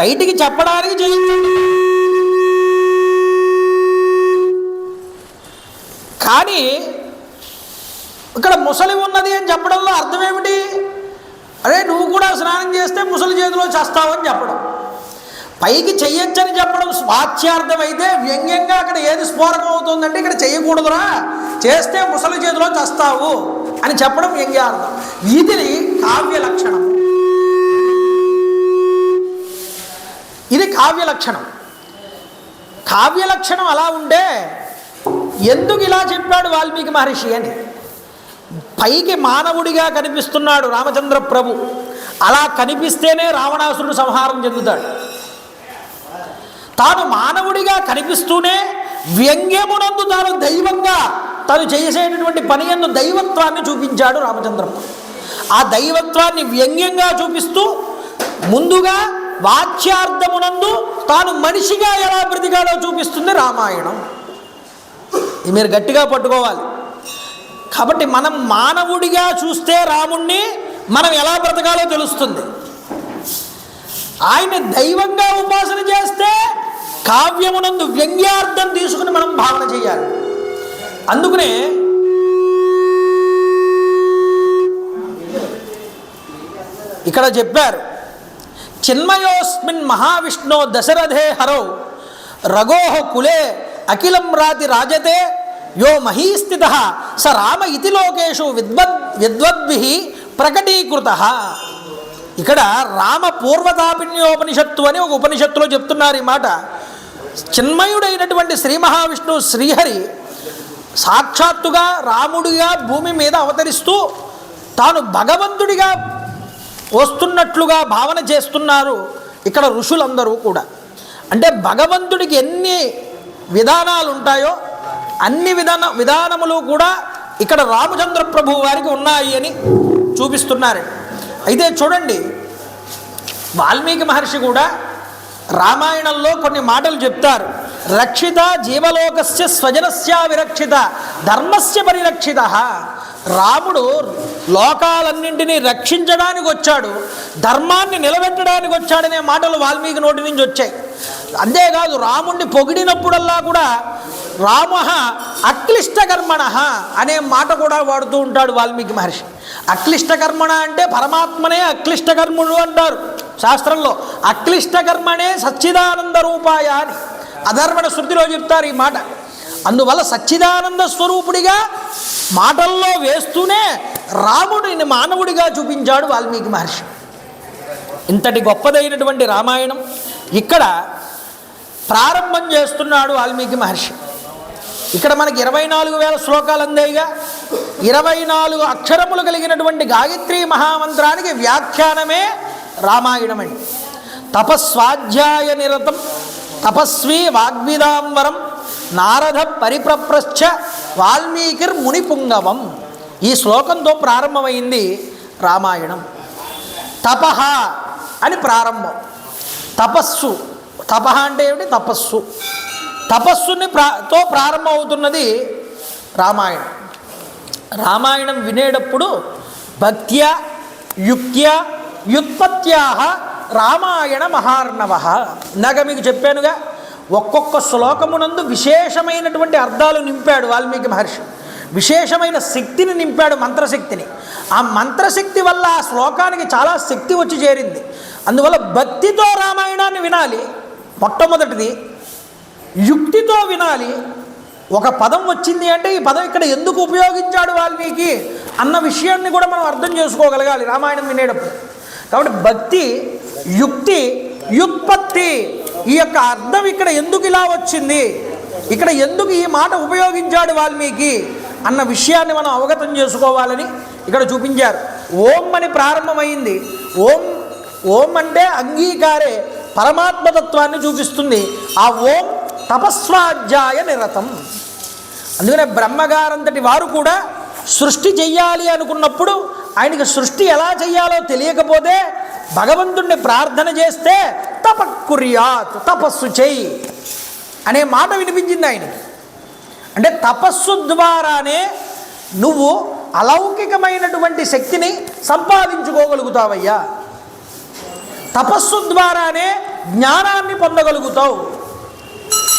బయటికి చెప్పడానికి చేయొచ్చు. కానీ ఇక్కడ ముసలి ఉన్నది అని చెప్పడంలో అర్థం ఏమిటి? అరే నువ్వు కూడా స్నానం చేస్తే ముసలి చేతిలో చేస్తావని చెప్పడం. పైకి చెయ్యొచ్చని చెప్పడం స్వాచ్యార్థం అయితే, వ్యంగ్యంగా అక్కడ ఏది స్ఫోరకం అవుతుందంటే ఇక్కడ చెయ్యకూడదురా, చేస్తే ముసలి చేతిలో చేస్తావు అని చెప్పడం వ్యంగ్యార్థం. ఇది కావ్య లక్షణం. ఇది కావ్య లక్షణం. కావ్య లక్షణం అలా ఉంటే ఎందుకు ఇలా చెప్పాడు వాల్మీకి మహర్షి అని, పైకి మానవుడిగా కనిపిస్తున్నాడు రామచంద్ర ప్రభు. అలా కనిపిస్తేనే రావణాసురుడు సంహారం చెందుతాడు. తాను మానవుడిగా కనిపిస్తూనే వ్యంగ్యమునందు తాను దైవంగా తాను చేసేటటువంటి పని యందు దైవత్వాన్ని చూపించాడు రామచంద్ర ప్రభు. ఆ దైవత్వాన్ని వ్యంగ్యంగా చూపిస్తూ ముందుగా వాచ్యార్థమునందు తాను మనిషిగా ఎలా బ్రతికాడో చూపిస్తుంది రామాయణం. ఇది మీరు గట్టిగా పట్టుకోవాలి. కాబట్టి మనం మానవుడిగా చూస్తే రాముణ్ణి మనం ఎలా బ్రతకాలో తెలుస్తుంది. ఆయన దైవంగా ఉపాసన చేస్తే కావ్యమునందు వ్యంగ్యార్థం తీసుకుని మనం భావన చేయాలి. అందుకనే ఇక్కడ చెప్పారు, చిన్మయోస్మిన్ మహావిష్ణో దశరథే హరౌ రఘోః కులే అఖిలం రాతి రాజతే యో మహీస్థితః స రామ ఇతి లోకేషు విద్వద్భిః ప్రకటీకృతః. ఇక్కడ రామ పూర్వతాపిన్యోపనిషత్తు అని ఒక ఉపనిషత్తులో చెప్తున్నారు ఈ మాట. చిన్మయుడైనటువంటి శ్రీ మహావిష్ణువు శ్రీహరి సాక్షాత్తుగా రాముడిగా భూమి మీద అవతరిస్తూ తాను భగవంతుడిగా వస్తున్నట్లుగా భావన చేస్తున్నారు ఇక్కడ ఋషులందరూ కూడా. అంటే భగవంతుడికి ఎన్ని విధానాలు ఉంటాయో అన్ని విధానములు కూడా ఇక్కడ రామచంద్ర ప్రభువు వారికి ఉన్నాయి అని చూపిస్తున్నారు. అయితే చూడండి, వాల్మీకి మహర్షి కూడా రామాయణంలో కొన్ని మాటలు చెప్తారు. రక్షిత జీవలోకస్య స్వజనస్య విరక్షిత ధర్మస్య పరిరక్షిత. రాముడు లోకాలన్నింటినీ రక్షించడానికి వచ్చాడు, ధర్మాన్ని నిలబెట్టడానికి వచ్చాడనే మాటలు వాల్మీకి నోటి నుంచి వచ్చాయి. అంతేకాదు రాముణ్ణి పొగిడినప్పుడల్లా కూడా రామ అక్లిష్టకర్మణ అనే మాట కూడా వాడుతూ ఉంటాడు వాల్మీకి మహర్షి. అక్లిష్టకర్మణ అంటే పరమాత్మనే అక్లిష్టకర్ముడు అంటారు శాస్త్రంలో. అక్లిష్టకర్మనే సచ్చిదానంద రూపాయ అని అధర్వణ శృతిలో చెప్తారు ఈ మాట. అందువల్ల సచ్చిదానంద స్వరూపుడిగా మాటల్లో వేస్తూనే రాముడిని మానవుడిగా చూపించాడు వాల్మీకి మహర్షి. ఇంతటి గొప్పదైనటువంటి రామాయణం ఇక్కడ ప్రారంభం చేస్తున్నాడు వాల్మీకి మహర్షి. ఇక్కడ మనకి 24,000 శ్లోకాలు అందేగా. 24 అక్షరములు కలిగినటువంటి గాయత్రీ మహామంత్రానికి వ్యాఖ్యానమే రామాయణం అండి. తపస్వాధ్యాయ నిరతం తపస్వీ వాగ్విదాంబరం నారద పరిప్రప్రశ్చ వాల్మీకిర్ మునిపుంగవం. ఈ శ్లోకంతో ప్రారంభమైంది రామాయణం. తపః అని ప్రారంభం. తపస్సు, తపః అంటే ఏమిటి? తపస్సు. తపస్సుని తో ప్రారంభం అవుతున్నది రామాయణం. రామాయణం వినేటప్పుడు భక్త్యా యుక్త్యా వ్యుత్పత్త్యాః రామాయణ మహార్ణవ. ఇందాక మీకు చెప్పానుగా, ఒక్కొక్క శ్లోకమునందు విశేషమైనటువంటి అర్థాలు నింపాడు వాల్మీకి మహర్షి. విశేషమైన శక్తిని నింపాడు, మంత్రశక్తిని. ఆ మంత్రశక్తి వల్ల ఆ శ్లోకానికి చాలా శక్తి వచ్చి చేరింది. అందువల్ల భక్తితో రామాయణాన్ని వినాలి మొట్టమొదటిది, యుక్తితో వినాలి. ఒక పదం వచ్చింది అంటే ఈ పదం ఇక్కడ ఎందుకు ఉపయోగించాడు వాల్మీకి అన్న విషయాన్ని కూడా మనం అర్థం చేసుకోగలగాలి రామాయణం వినేటప్పుడు. కాబట్టి భక్తి, యుక్తి, వ్యుత్పత్తి, ఈ యొక్క అర్థం ఇక్కడ ఎందుకు ఇలా వచ్చింది, ఇక్కడ ఎందుకు ఈ మాట ఉపయోగించాడు వాల్మీకి అన్న విషయాన్ని మనం అవగతం చేసుకోవాలని ఇక్కడ చూపించారు. ఓం అని ప్రారంభమైంది. ఓం ఓం అంటే అంగీకారే పరమాత్మతత్వాన్ని చూపిస్తుంది. ఆ ఓం తపస్వాధ్యాయ నిరతం. అందుకనే బ్రహ్మగారంతటి వారు కూడా సృష్టి చెయ్యాలి అనుకున్నప్పుడు ఆయనకి సృష్టి ఎలా చెయ్యాలో తెలియకపోతే భగవంతుణ్ణి ప్రార్థన చేస్తే తపక్కుర్యాత్, తపస్సు చెయ్యి అనే మాట వినిపించింది ఆయనకి. అంటే తపస్సు ద్వారానే నువ్వు అలౌకికమైనటువంటి శక్తిని సంపాదించుకోగలుగుతావయ్యా. తపస్సు ద్వారానే జ్ఞానాన్ని పొందగలుగుతావు.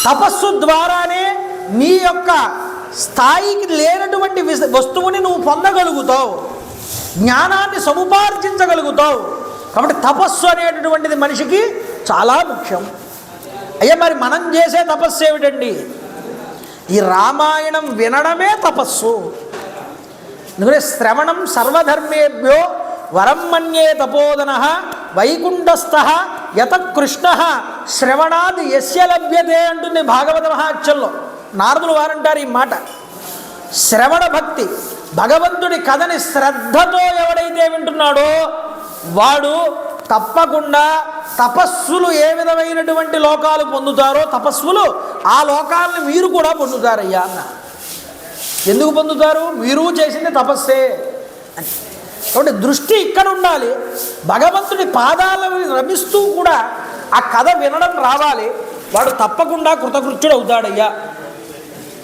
తపస్సు ద్వారానే నీ యొక్క స్థాయికి లేనటువంటి వస్తువుని నువ్వు పొందగలుగుతావు, జ్ఞానాన్ని సముపార్జించగలుగుతావు. కాబట్టి తపస్సు అనేటటువంటిది మనిషికి చాలా ముఖ్యం. అయ్యా మరి మనం చేసే తపస్సు ఏమిటండి? ఈ రామాయణం వినడమే తపస్సు. ఎందుకంటే శ్రవణం సర్వధర్మేభ్యో వరం మన్యే తపోదన వైకుంఠస్థ యత కృష్ణ శ్రవణాది యస్య లభ్యతే అంటుంది భాగవత మహాత్యంలో. నారదులు వారంటారు ఈ మాట. శ్రవణ భక్తి, భగవంతుడి కథని శ్రద్ధతో ఎవడైతే వింటున్నాడో వాడు తప్పకుండా తపస్సులు ఏ విధమైనటువంటి లోకాలు పొందుతారో తపస్సులు ఆ లోకాలను మీరు కూడా పొందుతారయ్యా అన్న. ఎందుకు పొందుతారు? మీరు చేసింది తపస్సే అని. కాబట్టి దృష్టి ఇక్కడ ఉండాలి. భగవంతుడి పాదాలను రమిస్తూ కూడా ఆ కథ వినడం రావాలి. వాడు తప్పకుండా కృతకృత్యుడు అవుతాడయ్యా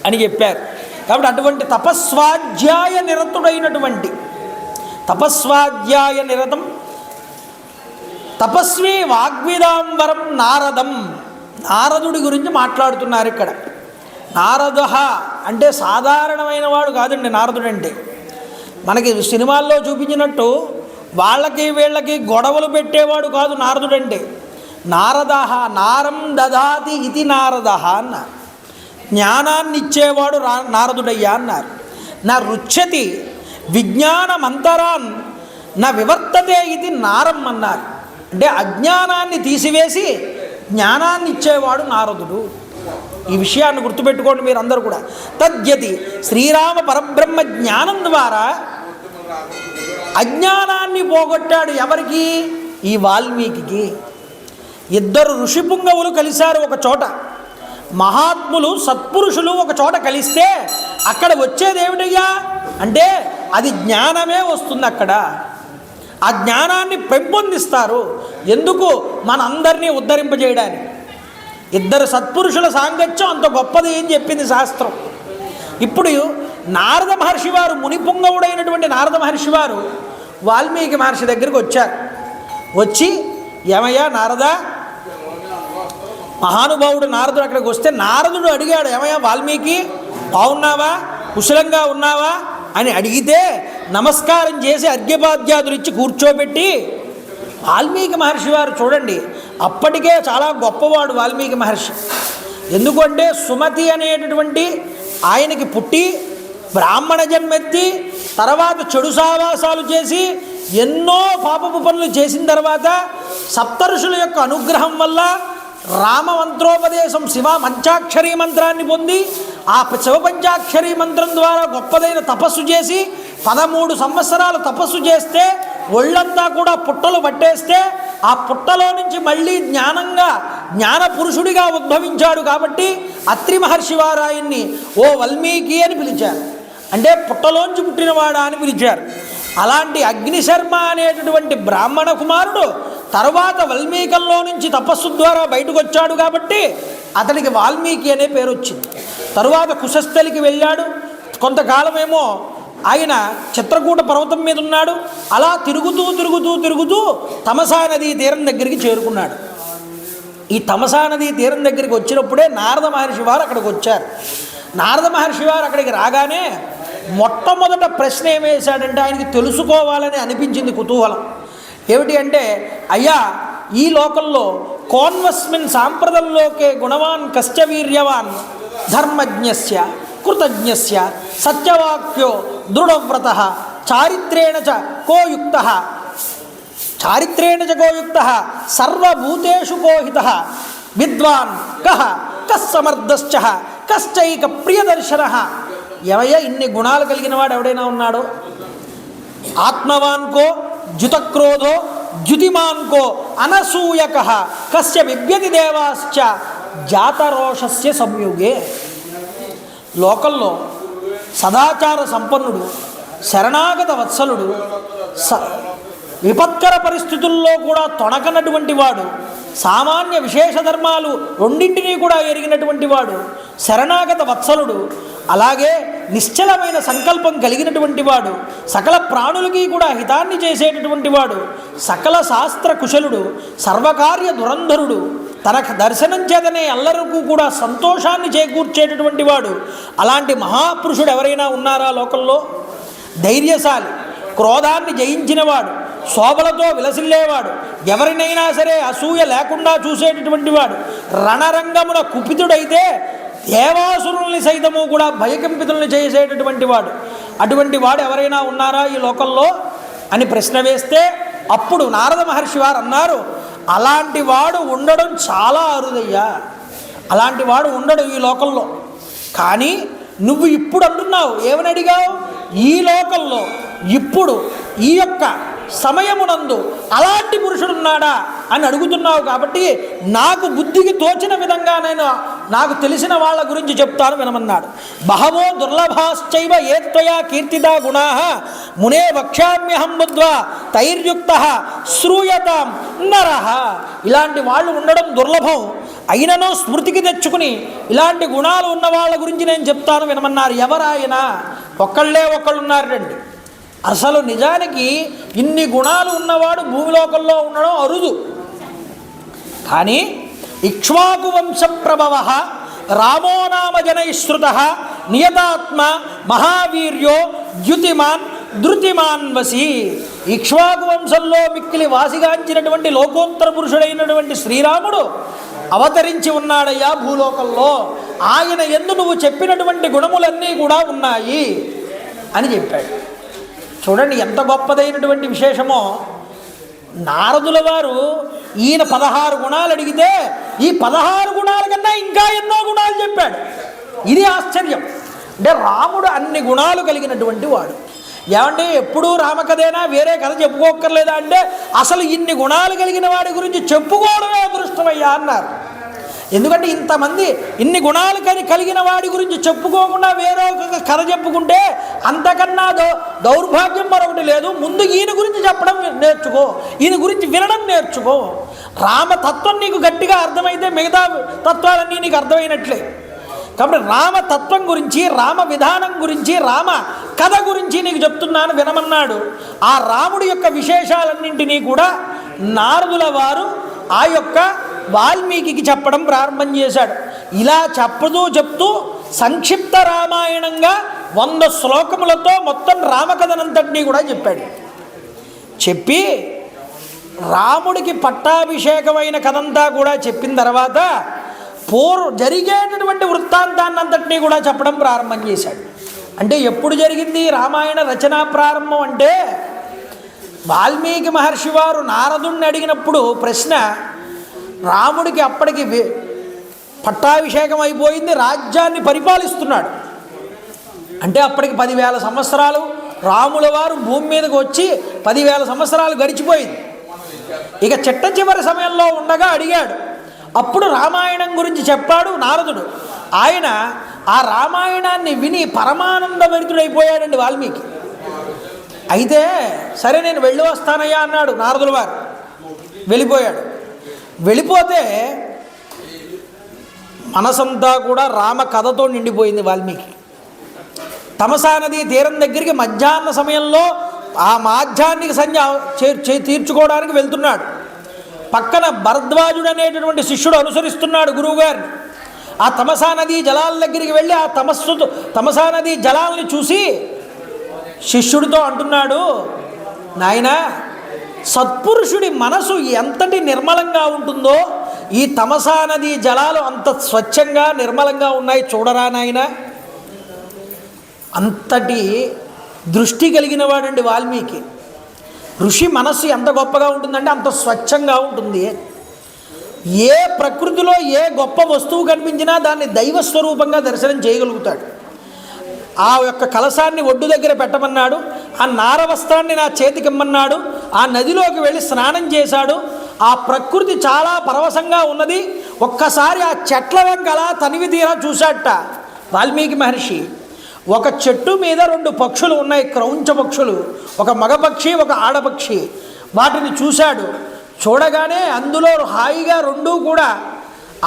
అని చెప్పారు. కాబట్టి అటువంటి తపస్వాధ్యాయ నిరతుడైనటువంటి తపస్వాధ్యాయ నిరతం తపస్వి వాగ్విదాంబరం నారదం. నారదుడి గురించి మాట్లాడుతున్నారు ఇక్కడ. నారద అంటే సాధారణమైన వాడు కాదండి నారదుడు అంటే. మనకి సినిమాల్లో చూపించినట్టు వాళ్ళకి వీళ్ళకి గొడవలు పెట్టేవాడు కాదు నారదుడు అంటే. నారద నారం దదాతి ఇది నారద అన్నారు. జ్ఞానాన్ని ఇచ్చేవాడు నారదుడయ్యా అన్నారు. నా రుచ్యతి విజ్ఞానమంతరాన్ నా వివర్తతే ఇది నారం అన్నారు. అంటే అజ్ఞానాన్ని తీసివేసి జ్ఞానాన్ని ఇచ్చేవాడు నారదుడు. ఈ విషయాన్ని గుర్తుపెట్టుకోండి మీరందరూ కూడా. తద్యతి శ్రీరామ పరబ్రహ్మ జ్ఞానం ద్వారా అజ్ఞానాన్ని పోగొట్టాడు. ఎవరికి? ఈ వాల్మీకి. ఇద్దరు ఋషిపుంగవులు కలిశారు ఒక చోట. మహాత్ములు సత్పురుషులు ఒక చోట కలిస్తే అక్కడ వచ్చేది ఏమిటయ్యా అంటే అది జ్ఞానమే వస్తుంది. అక్కడ ఆ జ్ఞానాన్ని పెంపొందిస్తారు. ఎందుకు? మనందరినీ ఉద్ధరింపజేయడానికి. ఇద్దరు సత్పురుషుల సాంగత్యం అంత గొప్పది ఏం చెప్పింది శాస్త్రం. ఇప్పుడు నారద మహర్షి వారు, మునిపుంగవుడైనటువంటి నారద మహర్షి వారు వాల్మీకి మహర్షి దగ్గరికి వచ్చారు. వచ్చి ఏమయ్యా నారద, మహానుభావుడు నారదుడు అక్కడికి వస్తే నారదుడు అడిగాడు, ఏమయ్యా వాల్మీకి బాగున్నావా, కుశలంగా ఉన్నావా అని అడిగితే నమస్కారం చేసి అర్ఘ్యపాద్యాదులు ఇచ్చి కూర్చోబెట్టి, వాల్మీకి మహర్షి వారు చూడండి అప్పటికే చాలా గొప్పవాడు వాల్మీకి మహర్షి. ఎందుకంటే సుమతి అనేటటువంటి ఆయనకి పుట్టి బ్రాహ్మణ జన్మెత్తి తర్వాత చెడు సావాసాలు చేసి ఎన్నో పాపపు పనులు చేసిన తర్వాత సప్తఋషుల యొక్క అనుగ్రహం వల్ల రామమంత్రోపదేశం శివ పంచాక్షరీ మంత్రాన్ని పొంది ఆ శివపంచాక్షరీ మంత్రం ద్వారా గొప్పదైన తపస్సు చేసి 13 సంవత్సరాలు తపస్సు చేస్తే ఒళ్ళంతా కూడా పుట్టలు పట్టేస్తే ఆ పుట్టలో నుంచి మళ్ళీ జ్ఞాన పురుషుడిగా ఉద్భవించాడు. కాబట్టి అత్రి మహర్షి వారు ఆయన్ని ఓ వాల్మీకి అని పిలిచారు. అంటే పుట్టలోంచి పుట్టినవాడా అని పిలిచారు. అలాంటి అగ్నిశర్మ అనేటటువంటి బ్రాహ్మణ కుమారుడు తర్వాత వాల్మీకంలో నుంచి తపస్సు ద్వారా బయటకు వచ్చాడు కాబట్టి అతనికి వాల్మీకి అనే పేరు వచ్చింది. తరువాత కుశస్థలికి వెళ్ళాడు. కొంతకాలమేమో ఆయన చిత్రకూట పర్వతం మీద ఉన్నాడు. అలా తిరుగుతూ తమసా నదీ తీరం దగ్గరికి చేరుకున్నాడు. ఈ తమసా నదీ తీరం దగ్గరికి వచ్చినప్పుడే నారద మహర్షి వారు అక్కడికి వచ్చారు. నారద మహర్షి వారు అక్కడికి రాగానే మొట్టమొదట ప్రశ్న ఏం వేశాడంటే ఆయనకి తెలుసుకోవాలని అనిపించింది కుతూహలం. ఏమిటి అంటే, అయ్యా ఈ లోకంలో కోన్వస్మిన్ సాంప్రదంలోకే గుణవాన్ కశ్చ వీర్యవాన్ ధర్మజ్ఞస్య కృతజ్ఞస్య సత్యవాక్యో దృఢవ్రత చారిత్రేణ చ కోయుక్త సర్వభూతేషు కోహిత విద్వాన్ కస్సమర్థశ్చ కశ్చైక ప్రియదర్శన. ఎవయ్యా ఇన్ని గుణాలు కలిగిన వాడు ఎవడైనా ఉన్నాడో? ఆత్మవాన్కో జ్యుతక్రోధో జ్యుతిమాన్కో అనసూయక కస్య బిభ్యతి దేవాశ్చ జాతరోషస్య సంయుగే. లోకంలో సదాచార సంపన్నుడు, శరణాగత వత్సలుడు, విపత్కర పరిస్థితుల్లో కూడా తొణకనటువంటి వాడు, సామాన్య విశేష ధర్మాలు రెండింటినీ కూడా ఎరిగినటువంటి వాడు, శరణాగత వత్సలుడు, అలాగే నిశ్చలమైన సంకల్పం కలిగినటువంటి వాడు, సకల ప్రాణులకి కూడా హితాన్ని చేసేటటువంటి వాడు, సకల శాస్త్ర కుశలుడు, సర్వకార్య దురంధరుడు, తన దర్శనం చేతనే అందరికీ కూడా సంతోషాన్ని చేకూర్చేటటువంటి వాడు. అలాంటి మహాపురుషుడు ఎవరైనా ఉన్నారా లోకంలో? ధైర్యశాలి, క్రోధాన్ని జయించినవాడు, శోభలతో విలసిల్లేవాడు, ఎవరినైనా సరే అసూయ లేకుండా చూసేటటువంటి వాడు, రణరంగమున కుపితుడైతే దేవాసురుల్ని సైతము కూడా భయకంపితుల్ని చేసేటటువంటి వాడు. అటువంటి వాడు ఎవరైనా ఉన్నారా ఈ లోకంలో అని ప్రశ్న వేస్తే అప్పుడు నారద మహర్షి వారు అన్నారు, అలాంటి వాడు ఉండడం చాలా అరుదయ్యా, అలాంటి వాడు ఉండడు ఈ లోకంలో. కానీ నువ్వు ఇప్పుడు అంటున్నావు, ఏమని అడిగావు? ఈ లోకంలో ఇప్పుడు ఈ యొక్క సమయమునందు అలాంటి పురుషుడున్నాడా అని అడుగుతున్నావు. కాబట్టి నాకు బుద్ధికి తోచిన విధంగా నేను నాకు తెలిసిన వాళ్ళ గురించి చెప్తాను వినమన్నాడు. బహవో దుర్లభాశ్చైవ ఏత్వయా కీర్తితా గుణా మునే వక్ష్యామ్యహం బుద్ధ్వా తైర్యుక్త శ్రూయతాం నరః. ఇలాంటి వాళ్ళు ఉండడం దుర్లభం, అయినను స్మృతికి తెచ్చుకుని ఇలాంటి గుణాలు ఉన్న వాళ్ళ గురించి నేను చెప్తాను వినమన్నారు. ఎవరాయన? ఒకళ్ళు ఉన్నారండి. అసలు నిజానికి ఇన్ని గుణాలు ఉన్నవాడు భూమిలోకంలో ఉండడం అరుదు. కానీ ఇక్ష్వాకు వంశ ప్రభవ రామో నామ జనైశ్రుత నియతాత్మ మహావీర్యో ద్యుతిమాన్ ధృతిమాన్వసి. ఇక్ష్వాకు వంశంలో మిక్కిలి వాసిగాంచినటువంటి లోకోత్తర పురుషుడైనటువంటి శ్రీరాముడు అవతరించి ఉన్నాడయ్యా భూలోకంలో. ఆయన యందు నువ్వు చెప్పినటువంటి గుణములన్నీ కూడా ఉన్నాయి అని చెప్పాడు. చూడండి ఎంత గొప్పదైనటువంటి విశేషమో. నారదుల వారు ఈయన 16 గుణాలు అడిగితే ఈ 16 గుణాల కన్నా ఇంకా ఎన్నో గుణాలు చెప్పాడు. ఇది ఆశ్చర్యం. అంటే రాముడు అన్ని గుణాలు కలిగినటువంటి వాడు. ఏమంటే ఎప్పుడూ రామకథైనా వేరే కథ చెప్పుకోక్కర్లేదా అంటే అసలు ఇన్ని గుణాలు కలిగిన వాడి గురించి చెప్పుకోవడమే అదృష్టమయ్యా అన్నారు. ఎందుకంటే ఇంతమంది ఇన్ని గుణాలు కలిగిన వాడి గురించి చెప్పుకోకుండా వేరే ఒక కథ చెప్పుకుంటే అంతకన్నా దౌర్భాగ్యం మరొకటి లేదు. ముందు ఈయన గురించి చెప్పడం నేర్చుకో, ఈయన గురించి వినడం నేర్చుకో. రామతత్వం నీకు గట్టిగా అర్థమైతే మిగతా తత్వాలన్నీ నీకు అర్థమైనట్లే. కాబట్టి రామతత్వం గురించి, రామ విధానం గురించి, రామ కథ గురించి నీకు చెప్తున్నాను వినమన్నాడు. ఆ రాముడి యొక్క విశేషాలన్నింటినీ కూడా నారదుల వారు ఆ యొక్క వాల్మీకి చెప్పడం ప్రారంభం చేశాడు. ఇలా చెప్తూ సంక్షిప్త రామాయణంగా 100 శ్లోకములతో మొత్తం రామకథనంతటినీ కూడా చెప్పాడు. చెప్పి రాముడికి పట్టాభిషేకమైన కథంతా కూడా చెప్పిన తర్వాత జరిగేటటువంటి వృత్తాంతాన్నంతటినీ కూడా చెప్పడం ప్రారంభం చేశాడు. అంటే ఎప్పుడు జరిగింది రామాయణ రచనా ప్రారంభం అంటే వాల్మీకి మహర్షి వారు నారదుణ్ణి అడిగినప్పుడు ప్రశ్న, రాముడికి అప్పటికి పట్టాభిషేకం అయిపోయింది, రాజ్యాన్ని పరిపాలిస్తున్నాడు. అంటే అప్పటికి 10,000 సంవత్సరాలు రాముల వారు భూమి మీదకి వచ్చి 10,000 సంవత్సరాలు గడిచిపోయింది. ఇక చిట్ట సమయంలో ఉండగా అడిగాడు. అప్పుడు రామాయణం గురించి చెప్పాడు నారదుడు. ఆయన ఆ రామాయణాన్ని విని పరమానందభరితుడైపోయాడండి వాల్మీకి. అయితే సరే నేను వెళ్ళి వస్తానయ్యా అన్నాడు నారదుల వారు. వెళ్ళిపోయాడు. వెళ్ళిపోతే మనసంతా కూడా రామ కథతో నిండిపోయింది వాల్మీకి. తమసా నది తీరం దగ్గరికి మధ్యాహ్న సమయంలో ఆ మాధ్యాహ్నిక సంధ్య తీర్చుకోవడానికి వెళ్తున్నాడు. పక్కన భరద్వాజుడు అనేటటువంటి శిష్యుడు అనుసరిస్తున్నాడు గురువుగారిని. ఆ తమసా నదీ జలాల దగ్గరికి వెళ్ళి ఆ తమసా నదీ జలాలని చూసి శిష్యుడితో అంటున్నాడు, నాయనా, సత్పురుషుడి మనసు ఎంతటి నిర్మలంగా ఉంటుందో ఈ తమసా నదీ జలాలు అంత స్వచ్ఛంగా నిర్మలంగా ఉన్నాయి చూడరా నాయనా. అంతటి దృష్టి కలిగిన వాడండి వాల్మీకి. ఋషి మనస్సు ఎంత గొప్పగా ఉంటుందంటే అంత స్వచ్ఛంగా ఉంటుంది. ఏ ప్రకృతిలో ఏ గొప్ప వస్తువు కనిపించినా దాన్ని దైవస్వరూపంగా దర్శనం చేయగలుగుతాడు. ఆ యొక్క కలశాన్ని ఒడ్డు దగ్గర పెట్టమన్నాడు. ఆ నారవస్త్రాన్ని నా చేతికి ఇమ్మన్నాడు. ఆ నదిలోకి వెళ్ళి స్నానం చేశాడు. ఆ ప్రకృతి చాలా పరవశంగా ఉన్నది. ఒక్కసారి ఆ చెట్ల వెంక అలా తనివి తీరా చూశాట వాల్మీకి మహర్షి. ఒక చెట్టు మీద 2 పక్షులు ఉన్నాయి, క్రౌంచ పక్షులు, ఒక మగపక్షి ఒక ఆడపక్షి. వాటిని చూశాడు. చూడగానే అందులో హాయిగా 2 కూడా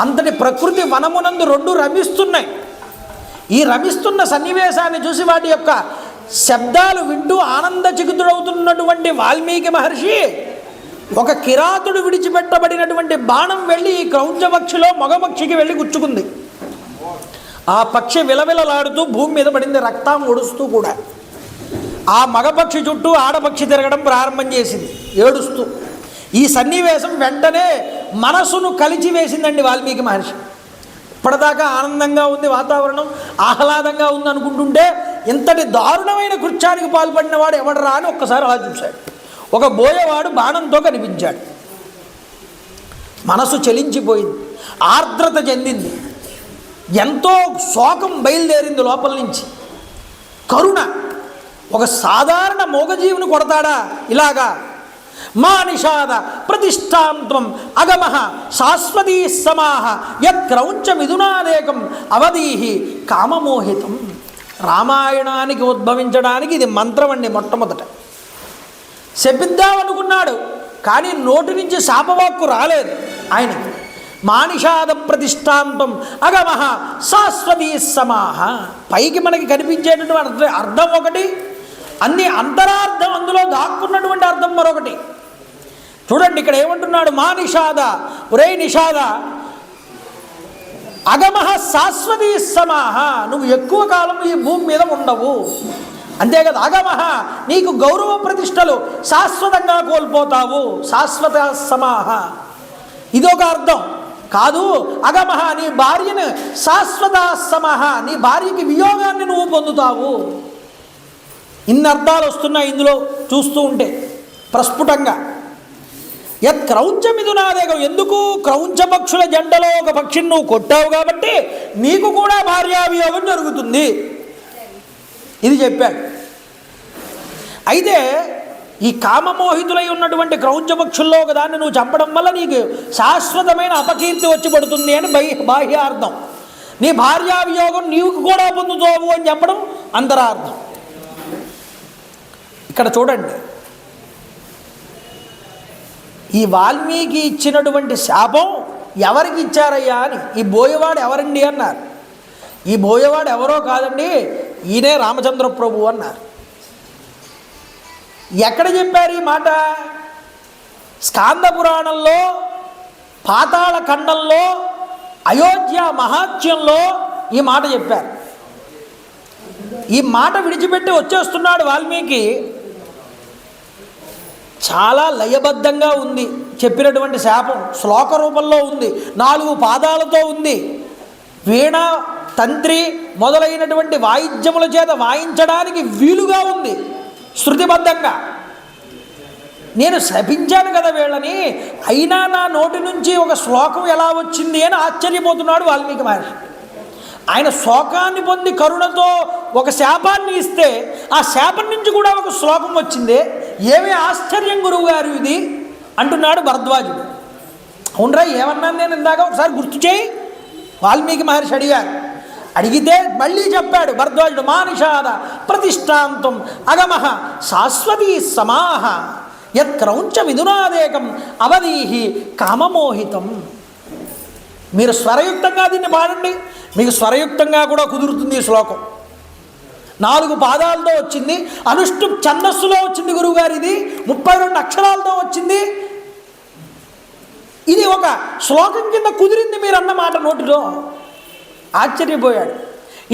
అంతటి ప్రకృతి వనమునందు 2 రమిస్తున్నాయి. ఈ రమిస్తున్న సన్నివేశాన్ని చూసి వాటి యొక్క శబ్దాలు వింటూ ఆనందచికితుడవుతున్నటువంటి వాల్మీకి మహర్షి ఒక కిరాతుడు విడిచిపెట్టబడినటువంటి బాణం వెళ్ళి ఈ క్రౌంచపక్షిలో మగపక్షికి వెళ్ళి గుచ్చుకుంది. ఆ పక్షి విలవిలలాడుతూ భూమి మీద పడింది, రక్తం ఒడుస్తూ కూడా. ఆ మగపక్షి చుట్టూ ఆడపక్షి తిరగడం ప్రారంభం చేసింది ఏడుస్తూ. ఈ సన్నివేశం వెంటనే మనసును కలిచి వేసిందండి వాల్మీకి మహర్షి. ఇప్పటిదాకా ఆనందంగా ఉంది, వాతావరణం ఆహ్లాదంగా ఉంది అనుకుంటుంటే ఇంతటి దారుణమైన కృత్యానికి పాల్పడిన వాడు ఎవడరా అని ఒక్కసారి అలా చూశాడు. ఒక బోయవాడు బాణంతో కనిపించాడు. మనసు చలించిపోయింది, ఆర్ద్రత చెందింది, ఎంతో శోకం బయలుదేరింది లోపల నుంచి. కరుణ. ఒక సాధారణ మూగజీవుని కొడతాడా ఇలాగా? మా నిషాద ప్రతిష్టాంత్వం అగమః శాశ్వతీ సమాహ యక్రౌంచ మిథునాదేకం అవధీహి కామమోహితం. రామాయణానికి ఉద్భవించడానికి ఇది మంత్రం అండి. మొట్టమొదట శపిద్దామనుకున్నాడు, కానీ నోటి నుంచి శాపవాక్కు రాలేదు ఆయనకి. మానిషాద ప్రతిష్టాంతం అగమః శాశ్వతీ సమాహ. పైకి మనకి కనిపించేటటువంటి అర్థం ఒకటి, అన్ని అంతరార్థం అందులో దాక్కున్నటువంటి అర్థం మరొకటి. చూడండి ఇక్కడ ఏమంటున్నాడు, మా నిషాద, ఒరే నిషాద, అగమః శాశ్వతీ సమాహ, నువ్వు ఎక్కువ కాలం ఈ భూమి మీద ఉండవు. అంతే కదా, అగమహ నీకు గౌరవ ప్రతిష్టలు శాశ్వతంగా కోల్పోతావు, శాశ్వత సమాహ ఇదొక అర్థం కాదు. అగమహ నీ భార్యను శాశ్వత సమహ నీ భార్యకి వియోగాన్ని నువ్వు పొందుతావు. ఇన్ని అర్థాలు వస్తున్నాయి ఇందులో చూస్తూ ఉంటే ప్రస్ఫుటంగా. యత్ క్రౌంచమిథునాదేగం, ఎందుకు క్రౌంచ పక్షుల జంటలో ఒక పక్షిని నువ్వు కొట్టావు కాబట్టి నీకు కూడా భార్యావియోగం జరుగుతుంది, ఇది చెప్పాడు. అయితే ఈ కామమోహితులై ఉన్నటువంటి క్రౌంచ పక్షుల్లో ఒకదాన్ని నువ్వు చంపడం వల్ల నీకు శాశ్వతమైన అపకీర్తి వచ్చి పడుతుంది అని బాహ్యార్థం. నీ భార్యావియోగం నీవు కూడా పొందుతావు అని చెప్పడం అంతరార్థం. ఇక్కడ చూడండి, ఈ వాల్మీకి ఇచ్చినటువంటి శాపం ఎవరికి ఇచ్చారయ్యా అని. ఈ బోయవాడు ఎవరండి అన్నారు. ఈ బోయవాడు ఎవరో కాదండి, ఈయనే రామచంద్ర ప్రభు అన్నారు. ఎక్కడ చెప్పారు ఈ మాట? స్కాంద పురాణంలో, పాతాళ ఖండంలో, అయోధ్య మహాత్మ్యంలో ఈ మాట చెప్పారు. ఈ మాట విడిచిపెట్టి వచ్చేస్తున్నాడు వాల్మీకి. చాలా లయబద్ధంగా ఉంది చెప్పినటువంటి శాపం, శ్లోక రూపంలో ఉంది, 4 పాదాలతో ఉంది. వీణ, తంత్రి మొదలైనటువంటి వాయిద్యముల చేత వాయించడానికి వీలుగా ఉంది శృతిబద్ధంగా. నేను శపించాను కదా వీళ్ళని, అయినా నా నోటి నుంచి ఒక శ్లోకం ఎలా వచ్చింది అని ఆశ్చర్యపోతున్నాడు వాల్మీకి మహర్షి. ఆయన శోకాన్ని పొంది కరుణతో ఒక శాపాన్ని ఇస్తే ఆ శాపం నుంచి కూడా ఒక శ్లోకం వచ్చిందే, ఏమే ఆశ్చర్యం గురువుగారు ఇది అంటున్నాడు భరద్వాజుడు. అవునరా, ఏమన్నాను నేను ఇందాక, ఒకసారి గుర్తు చేయి వాల్మీకి మహర్షి అడిగారు. అడిగితే మళ్ళీ చెప్పాడు భరద్వాజుడు, మానిషాద ప్రతిష్టాంతం అగమః శాశ్వతీ సమాహ యత్ క్రౌంచ విధునాదేకం అవధీహి కామమోహితం. మీరు స్వరయుక్తంగా దీన్ని పాడండి, మీకు స్వరయుక్తంగా కూడా కుదురుతుంది ఈ శ్లోకం. 4 పాదాలతో వచ్చింది, అనుష్టు ఛందస్సులో వచ్చింది గురువుగారు, ఇది 32 అక్షరాలతో వచ్చింది. ఇది ఒక శ్లోకం కింద కుదిరింది మీరన్న మాట నోటిలో. ఆశ్చర్యపోయాడు.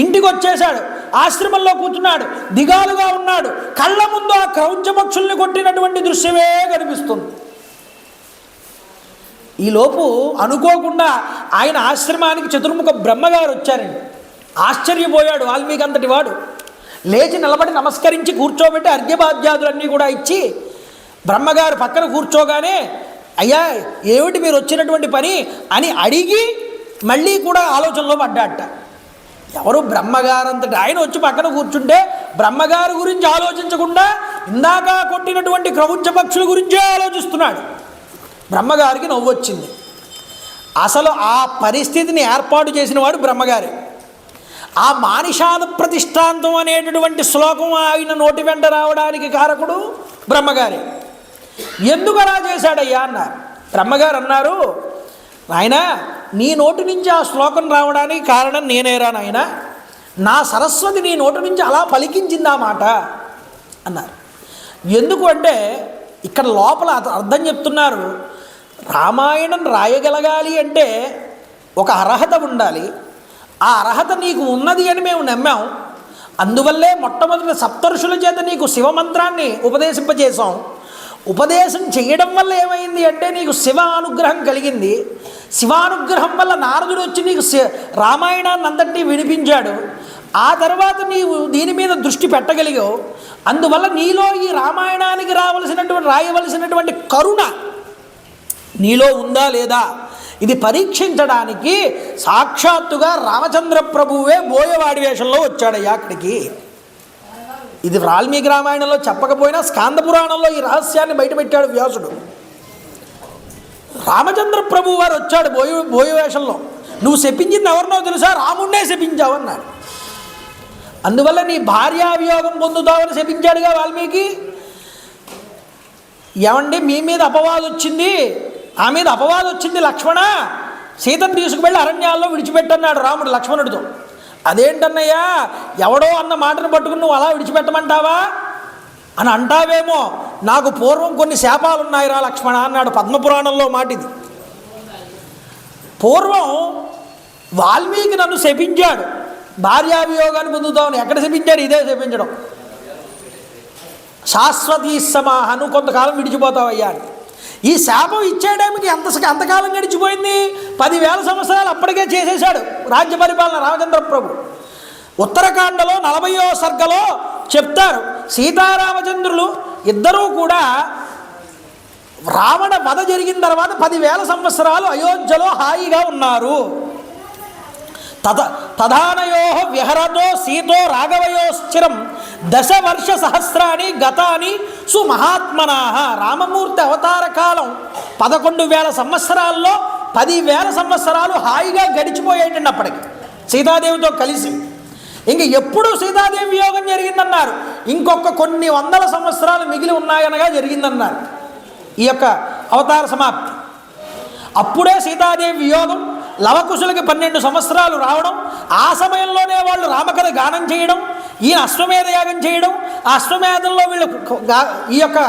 ఇంటికి వచ్చేశాడు, ఆశ్రమంలో కూర్చున్నాడు, దిగాలుగా ఉన్నాడు. కళ్ళ ముందు ఆ క్రౌంచ పక్షుల్ని కొట్టినటువంటి దృశ్యమే కనిపిస్తుంది. ఈలోపు అనుకోకుండా ఆయన ఆశ్రమానికి చతుర్ముఖ బ్రహ్మగారు వచ్చారండి. ఆశ్చర్యపోయాడు వాల్మీకి అంతటి వాడు. లేచి నిలబడి నమస్కరించి కూర్చోబెట్టి అర్ఘ్యపాద్యాదులన్నీ కూడా ఇచ్చి బ్రహ్మగారు పక్కన కూర్చోగానే, అయ్యా ఏమిటి మీరు వచ్చినటువంటి పని అని అడిగి మళ్ళీ కూడా ఆలోచనలో పడ్డాట. ఎవరు? బ్రహ్మగారంతటి ఆయన వచ్చి పక్కన కూర్చుంటే బ్రహ్మగారి గురించి ఆలోచించకుండా ఇందాక కొట్టినటువంటి క్రౌంచ పక్షుల గురించే ఆలోచిస్తున్నాడు. బ్రహ్మగారికి నవ్వు వచ్చింది. అసలు ఆ పరిస్థితిని ఏర్పాటు చేసిన వాడు బ్రహ్మగారే. ఆ మానిషాద ప్రతిష్టాంతం అనేటటువంటి శ్లోకం ఆయన నోటి వెంట రావడానికి కారకుడు బ్రహ్మగారే. ఎందుకు అలా చేశాడయ్యా అన్నారు. బ్రహ్మగారు అన్నారు, నాయన నీ నోటి నుంచి ఆ శ్లోకం రావడానికి కారణం నేనేరా నాయన, నా సరస్వతి నీ నోటి నుంచి అలా పలికించింది ఆ మాట అన్నారు. ఎందుకు అంటే ఇక్కడ లోపల అర్థం చెప్తున్నారు. రామాయణం రాయగలగాలి అంటే ఒక అర్హత ఉండాలి. ఆ అర్హత నీకు ఉన్నది అని మేము నమ్మాం. అందువల్లే మొట్టమొదటి సప్తఋషుల చేత నీకు శివమంత్రాన్ని ఉపదేశింపజేశాం. ఉపదేశం చేయడం వల్ల ఏమైంది అంటే నీకు శివ అనుగ్రహం కలిగింది. శివానుగ్రహం వల్ల నారదుడు వచ్చి నీకు రామాయణాన్ని అంతటినీ వినిపించాడు. ఆ తర్వాత నీవు దీని మీద దృష్టి పెట్టగలిగావు. అందువల్ల నీలో ఈ రామాయణానికి రాయవలసినటువంటి కరుణ నీలో ఉందా లేదా ఇది పరీక్షించడానికి సాక్షాత్తుగా రామచంద్ర ప్రభువే బోయవాడి వేషంలో వచ్చాడయ్యా అక్కడికి. ఇది వాల్మీకి రామాయణంలో చెప్పకపోయినా స్కాంద పురాణంలో ఈ రహస్యాన్ని బయటపెట్టాడు వ్యాసుడు. రామచంద్ర ప్రభు వారు వచ్చాడు బోయ వేషంలో. నువ్వు శపించింది ఎవరినో తెలుసా? రాముణ్ణే శపించావు అన్నాడు. అందువల్ల నీ భార్యావియోగం పొందుతావని శపించాడుగా వాల్మీకి. ఏమండి మీ మీద అపవాదు వచ్చింది, ఆ మీద అపవాదు వచ్చింది లక్ష్మణ, సీతను తీసుకువెళ్ళి అరణ్యాల్లో విడిచిపెట్టన్నాడు రాముడు లక్ష్మణుడితో. అదేంటన్నయ్యా, ఎవడో అన్న మాటను పట్టుకుని నువ్వు అలా విడిచిపెట్టమంటావా అని అంటావేమో. నాకు పూర్వం కొన్ని శాపాలు ఉన్నాయిరా లక్ష్మణ అన్నాడు పద్మపురాణంలో మాట ఇది. పూర్వం వాల్మీకి నన్ను శపించాడు, భార్యాభియోగాన్ని పొందుతామని. ఎక్కడ శపించాడు? ఇదే శపించడం. శాశ్వతీ సమాహను కొంతకాలం విడిచిపోతావయ్యా అని. ఈ శాపం ఇచ్చే టైంకి ఎంతకాలం గడిచిపోయింది? 10,000 సంవత్సరాలు అప్పటికే చేసేశాడు రాజ్య పరిపాలన రామచంద్ర ప్రభు. ఉత్తరాఖండలో 40వ సర్గలో చెప్తారు, సీతారామచంద్రులు ఇద్దరూ కూడా రావణ వధ జరిగిన తర్వాత 10,000 సంవత్సరాలు అయోధ్యలో హాయిగా ఉన్నారు. తదానయో విహరతో సీతో రాఘవయోశ్చిరం 10 వర్ష సహస్రాన్ని గతాని సుమహాత్మనా. రామమూర్తి అవతార కాలం 11,000 సంవత్సరాల్లో 10,000 సంవత్సరాలు హాయిగా గడిచిపోయేటండి అప్పటికి సీతాదేవితో కలిసి. ఇంక ఎప్పుడు సీతాదేవి వియోగం జరిగిందన్నారు? ఇంకొక కొన్ని వందల సంవత్సరాలు మిగిలి ఉన్నాయనగా జరిగిందన్నారు ఈ యొక్క అవతార సమాప్తి. అప్పుడే సీతాదేవి వియోగం, లవకుశులకి 12 సంవత్సరాలు రావడం, ఆ సమయంలోనే వాళ్ళు రామకథ గానం చేయడం, ఈయన అశ్వమేధ యాగం చేయడం, ఆ అశ్వమేధంలో వీళ్ళు ఈ యొక్క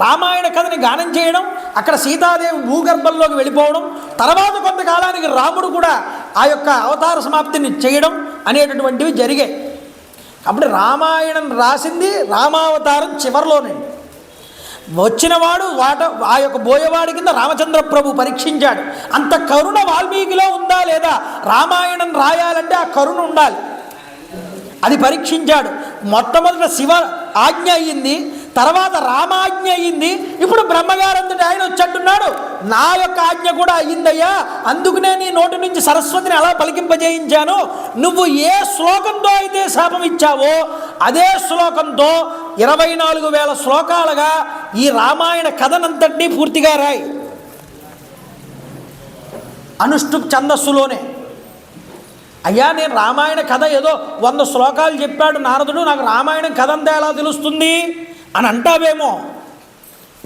రామాయణ కథని గానం చేయడం, అక్కడ సీతాదేవి భూగర్భంలోకి వెళ్ళిపోవడం, తర్వాత కొంతకాలానికి రాముడు కూడా ఆ యొక్క అవతార సమాప్తిని చేయడం అనేటటువంటివి జరిగాయి. కాబట్టి రామాయణం రాసింది రామావతారం చివరిలోనండి. వచ్చినవాడు ఆ యొక్క బోయవాడి కింద రామచంద్ర ప్రభు పరీక్షించాడు. అంత కరుణ వాల్మీకిలో ఉందా లేదా? రామాయణం రాయాలంటే ఆ కరుణ ఉండాలి, అది పరీక్షించాడు. మొట్టమొదట శివ ఆజ్ఞ అయ్యింది, తర్వాత రామాజ్ఞ అయ్యింది, ఇప్పుడు బ్రహ్మగారంతటి ఆయన వచ్చేట్టున్నాడు, నా యొక్క ఆజ్ఞ కూడా అయ్యిందయ్యా, అందుకనే నీ నోటి నుంచి సరస్వతిని అలా పలికింపజేయించాను. నువ్వు ఏ శ్లోకంతో అయితే శాపం ఇచ్చావో అదే శ్లోకంతో 24,000 శ్లోకాలుగా ఈ రామాయణ కథనంతటినీ పూర్తిగా రాయి. అనుష్ఠుప్ ఛందస్సులోనే. అయ్యా నేను రామాయణ కథ ఏదో 100 శ్లోకాలు చెప్పాడు నారదుడు, నాకు రామాయణం కథ అంతా ఎలా తెలుస్తుంది అని అంటావేమో.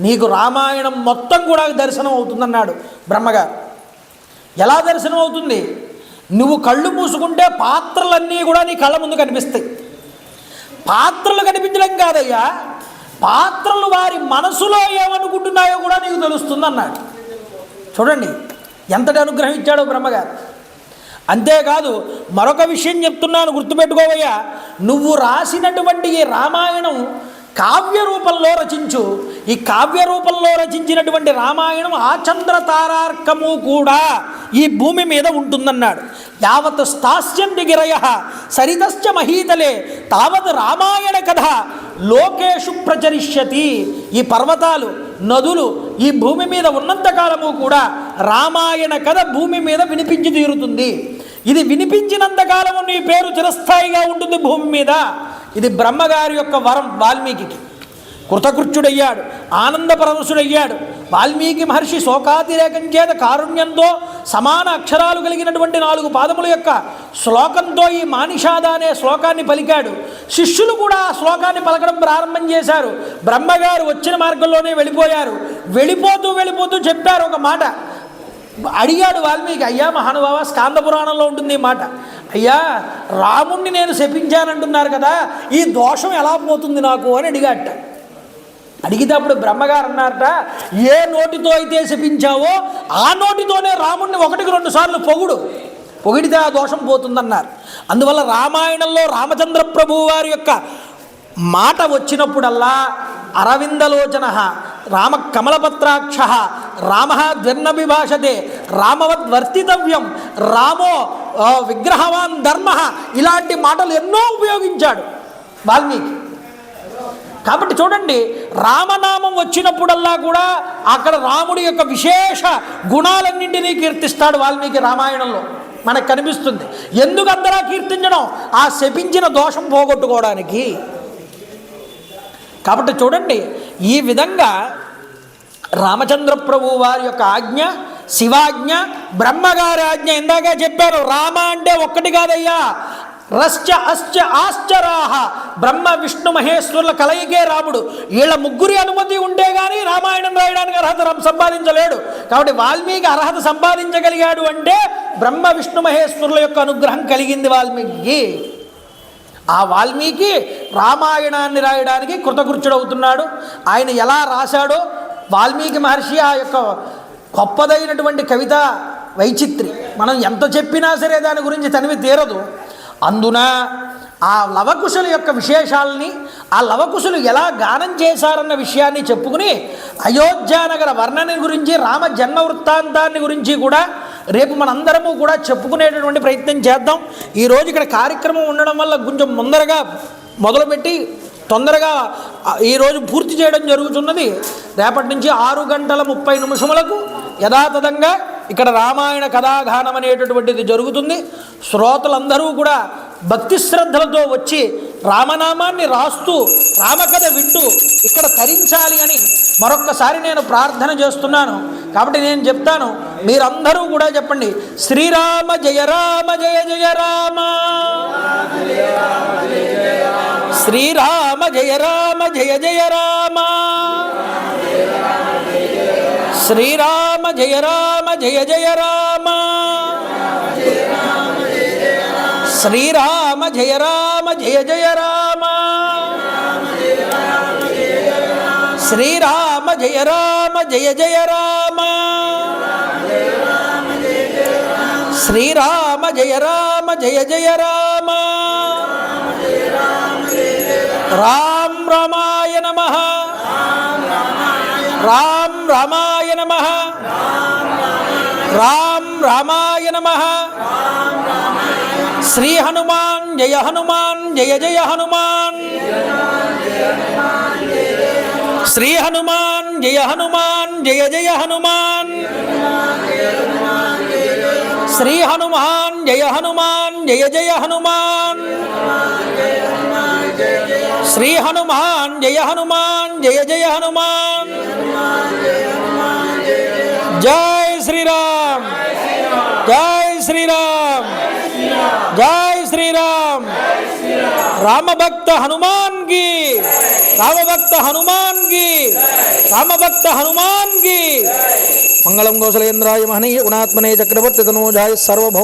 నీకు రామాయణం మొత్తం కూడా దర్శనం అవుతుందన్నాడు బ్రహ్మగారు. ఎలా దర్శనం అవుతుంది? నువ్వు కళ్ళు మూసుకుంటే పాత్రలన్నీ కూడా నీ కళ్ళ ముందు కనిపిస్తాయి. పాత్రలు కనిపించడం కాదయ్యా, పాత్రలు వారి మనసులో ఏమనుకుంటున్నాయో కూడా నీకు తెలుస్తుంది అన్నాడు. చూడండి ఎంతటి అనుగ్రహం ఇచ్చాడో బ్రహ్మగారు. అంతేకాదు మరొక విషయం చెప్తున్నాను, గుర్తుపెట్టుకోవయ్యా. నువ్వు రాసినటువంటి ఈ రామాయణం కావ్య రూపంలో రచించు. ఈ కావ్య రూపంలో రచించినటువంటి రామాయణం ఆచంద్ర తారార్కము కూడా ఈ భూమి మీద ఉంటుందన్నాడు. యావత్ స్థాస్యంతి గిరయ సరితశ్చ మహీతలే తావత్ రామాయణ కథ లోకేషు ప్రచరిష్యతి. ఈ పర్వతాలు, నదులు ఈ భూమి మీద ఉన్నంతకాలము కూడా రామాయణ కథ భూమి మీద వినిపించి తీరుతుంది. ఇది వినిపించినంతకాలము నీ పేరు చిరస్థాయిగా ఉంటుంది భూమి మీద. ఇది బ్రహ్మగారి యొక్క వరం వాల్మీకి. కృతకృత్యుడయ్యాడు, ఆనందపరవశుడయ్యాడు. వాల్మీకి మహర్షి శోకాతిరేకం చేత కారుణ్యంతో సమాన అక్షరాలు కలిగినటువంటి 4 పాదముల యొక్క శ్లోకంతో ఈ మానిషాద అనే శ్లోకాన్ని పలికాడు. శిష్యులు కూడా ఆ శ్లోకాన్ని పలకడం ప్రారంభం చేశారు. బ్రహ్మగారు వచ్చిన మార్గంలోనే వెళ్ళిపోయారు. వెళ్ళిపోతూ చెప్పారు ఒక మాట. అడిగాడు వాల్మీకి, అయ్యా మహానుభావ, స్కాంద పురాణంలో ఉంటుంది ఈ మాట, అయ్యా రాముణ్ణి నేను శపించానంటున్నారు కదా, ఈ దోషం ఎలా పోతుంది నాకు అని అడిగాట. అడిగితే అప్పుడు బ్రహ్మగారు అన్నారట, ఏ నోటితో అయితే శపించావో ఆ నోటితోనే రాముణ్ణి 1-2 సార్లు పొగిడితే ఆ దోషం పోతుందన్నారు. అందువల్ల రామాయణంలో రామచంద్ర ప్రభువు వారి యొక్క మాట వచ్చినప్పుడల్లా అరవిందలోచన రామ కమలపత్రాక్ష రామ ద్విర్నభిభాషతే రామవద్వర్తితవ్యం రామో విగ్రహవాన్ ధర్మ, ఇలాంటి మాటలు ఎన్నో ఉపయోగించాడు వాల్మీకి. కాబట్టి చూడండి, రామనామం వచ్చినప్పుడల్లా కూడా అక్కడ రాముడి యొక్క విశేష గుణాలన్నింటినీ కీర్తిస్తాడు వాల్మీకి రామాయణంలో మనకు కనిపిస్తుంది. ఎందుకు అందరూ కీర్తించడం? ఆ శపించిన దోషం పోగొట్టుకోవడానికి. కాబట్టి చూడండి, ఈ విధంగా రామచంద్ర ప్రభు వారి యొక్క ఆజ్ఞ, శివాజ్ఞ, బ్రహ్మగారి ఆజ్ఞ. ఇందాక చెప్పారు, రామ అంటే ఒక్కటి కాదయ్యా, రశ్చ అశ్చ ఆశ్చరాహ, బ్రహ్మ విష్ణు మహేశ్వరుల కలయికే రాముడు. వీళ్ళ ముగ్గురి అనుమతి ఉంటే కానీ రామాయణం రాయడానికి అర్హత సంపాదించలేడు. కాబట్టి వాల్మీకి అర్హత సంపాదించగలిగాడు అంటే బ్రహ్మ విష్ణు మహేశ్వరుల యొక్క అనుగ్రహం కలిగింది వాల్మీకి. ఆ వాల్మీకి రామాయణాన్ని రాయడానికి కృతకృత్యుడవుతున్నాడు. ఆయన ఎలా రాశాడో వాల్మీకి మహర్షి ఆ యొక్క గొప్పదైనటువంటి కవిత వైచిత్రి మనం ఎంత చెప్పినా సరే దాని గురించి తనివి తీరదు. అందున ఆ లవకుశుల యొక్క విశేషాలని, ఆ లవకుశులు ఎలా గానం చేశారన్న విషయాన్ని చెప్పుకుని అయోధ్యానగర వర్ణన గురించి, రామ జన్మ వృత్తాంతాన్ని గురించి కూడా రేపు మనందరము కూడా చెప్పుకునేటటువంటి ప్రయత్నం చేద్దాం. ఈరోజు ఇక్కడ కార్యక్రమం ఉండడం వల్ల కొంచెం ముందరగా మొదలుపెట్టి తొందరగా ఈరోజు పూర్తి చేయడం జరుగుతున్నది. రేపటి నుంచి 6:30 యథాతథంగా ఇక్కడ రామాయణ కథాగానం అనేటటువంటిది జరుగుతుంది. శ్రోతలందరూ కూడా భక్తి శ్రద్ధలతో వచ్చి రామనామాన్ని రాస్తూ రామకథ వింటూ ఇక్కడ తరించాలి అని మరొక్కసారి నేను ప్రార్థన చేస్తున్నాను. కాబట్టి నేను చెప్తాను, మీరందరూ కూడా చెప్పండి. శ్రీరామ జయ రామ జయ జయ రామ, శ్రీరామ జయ రామ జయ జయ రామ, శ్రీరామ జయ రామ జయ జయ రామ, శ్రీరామ జయ రామ జయ జయ రామ, శ్రీరామ జయ రామ జయ జయ రామ, శ్రీరామ జయ రామ జయ జయ రామ. రామ రామాయ నమః, రామ రామాయ నమః, రామ రామాయ నమః. శ్రీ హనుమాన్ జయ హనుమాన్ జయ జయ హనుమాన్, శ్రీ హనుమాన్ జయ హనుమాన్ జయ జయ హనుమాన్, శ్రీ హనుమాన్ జయ హనుమాన్ జయ జయ హనుమాన్, శ్రీ హనుమాన్ జయ హనుమాన్ జయ జయ హనుమాన్. జై శ్రీరామ్, జై శ్రీరామ్, జై శ్రీరామ్. రామభక్త హనుమాన్ కి, రామభక్త హనుమాన్ కి, రామభక్త హనుమాన్ కి. మంగళం కౌసలేంద్రాయ మహనీయ గుణాత్మనే చక్రవర్తి తనూజాయ సర్వభౌమ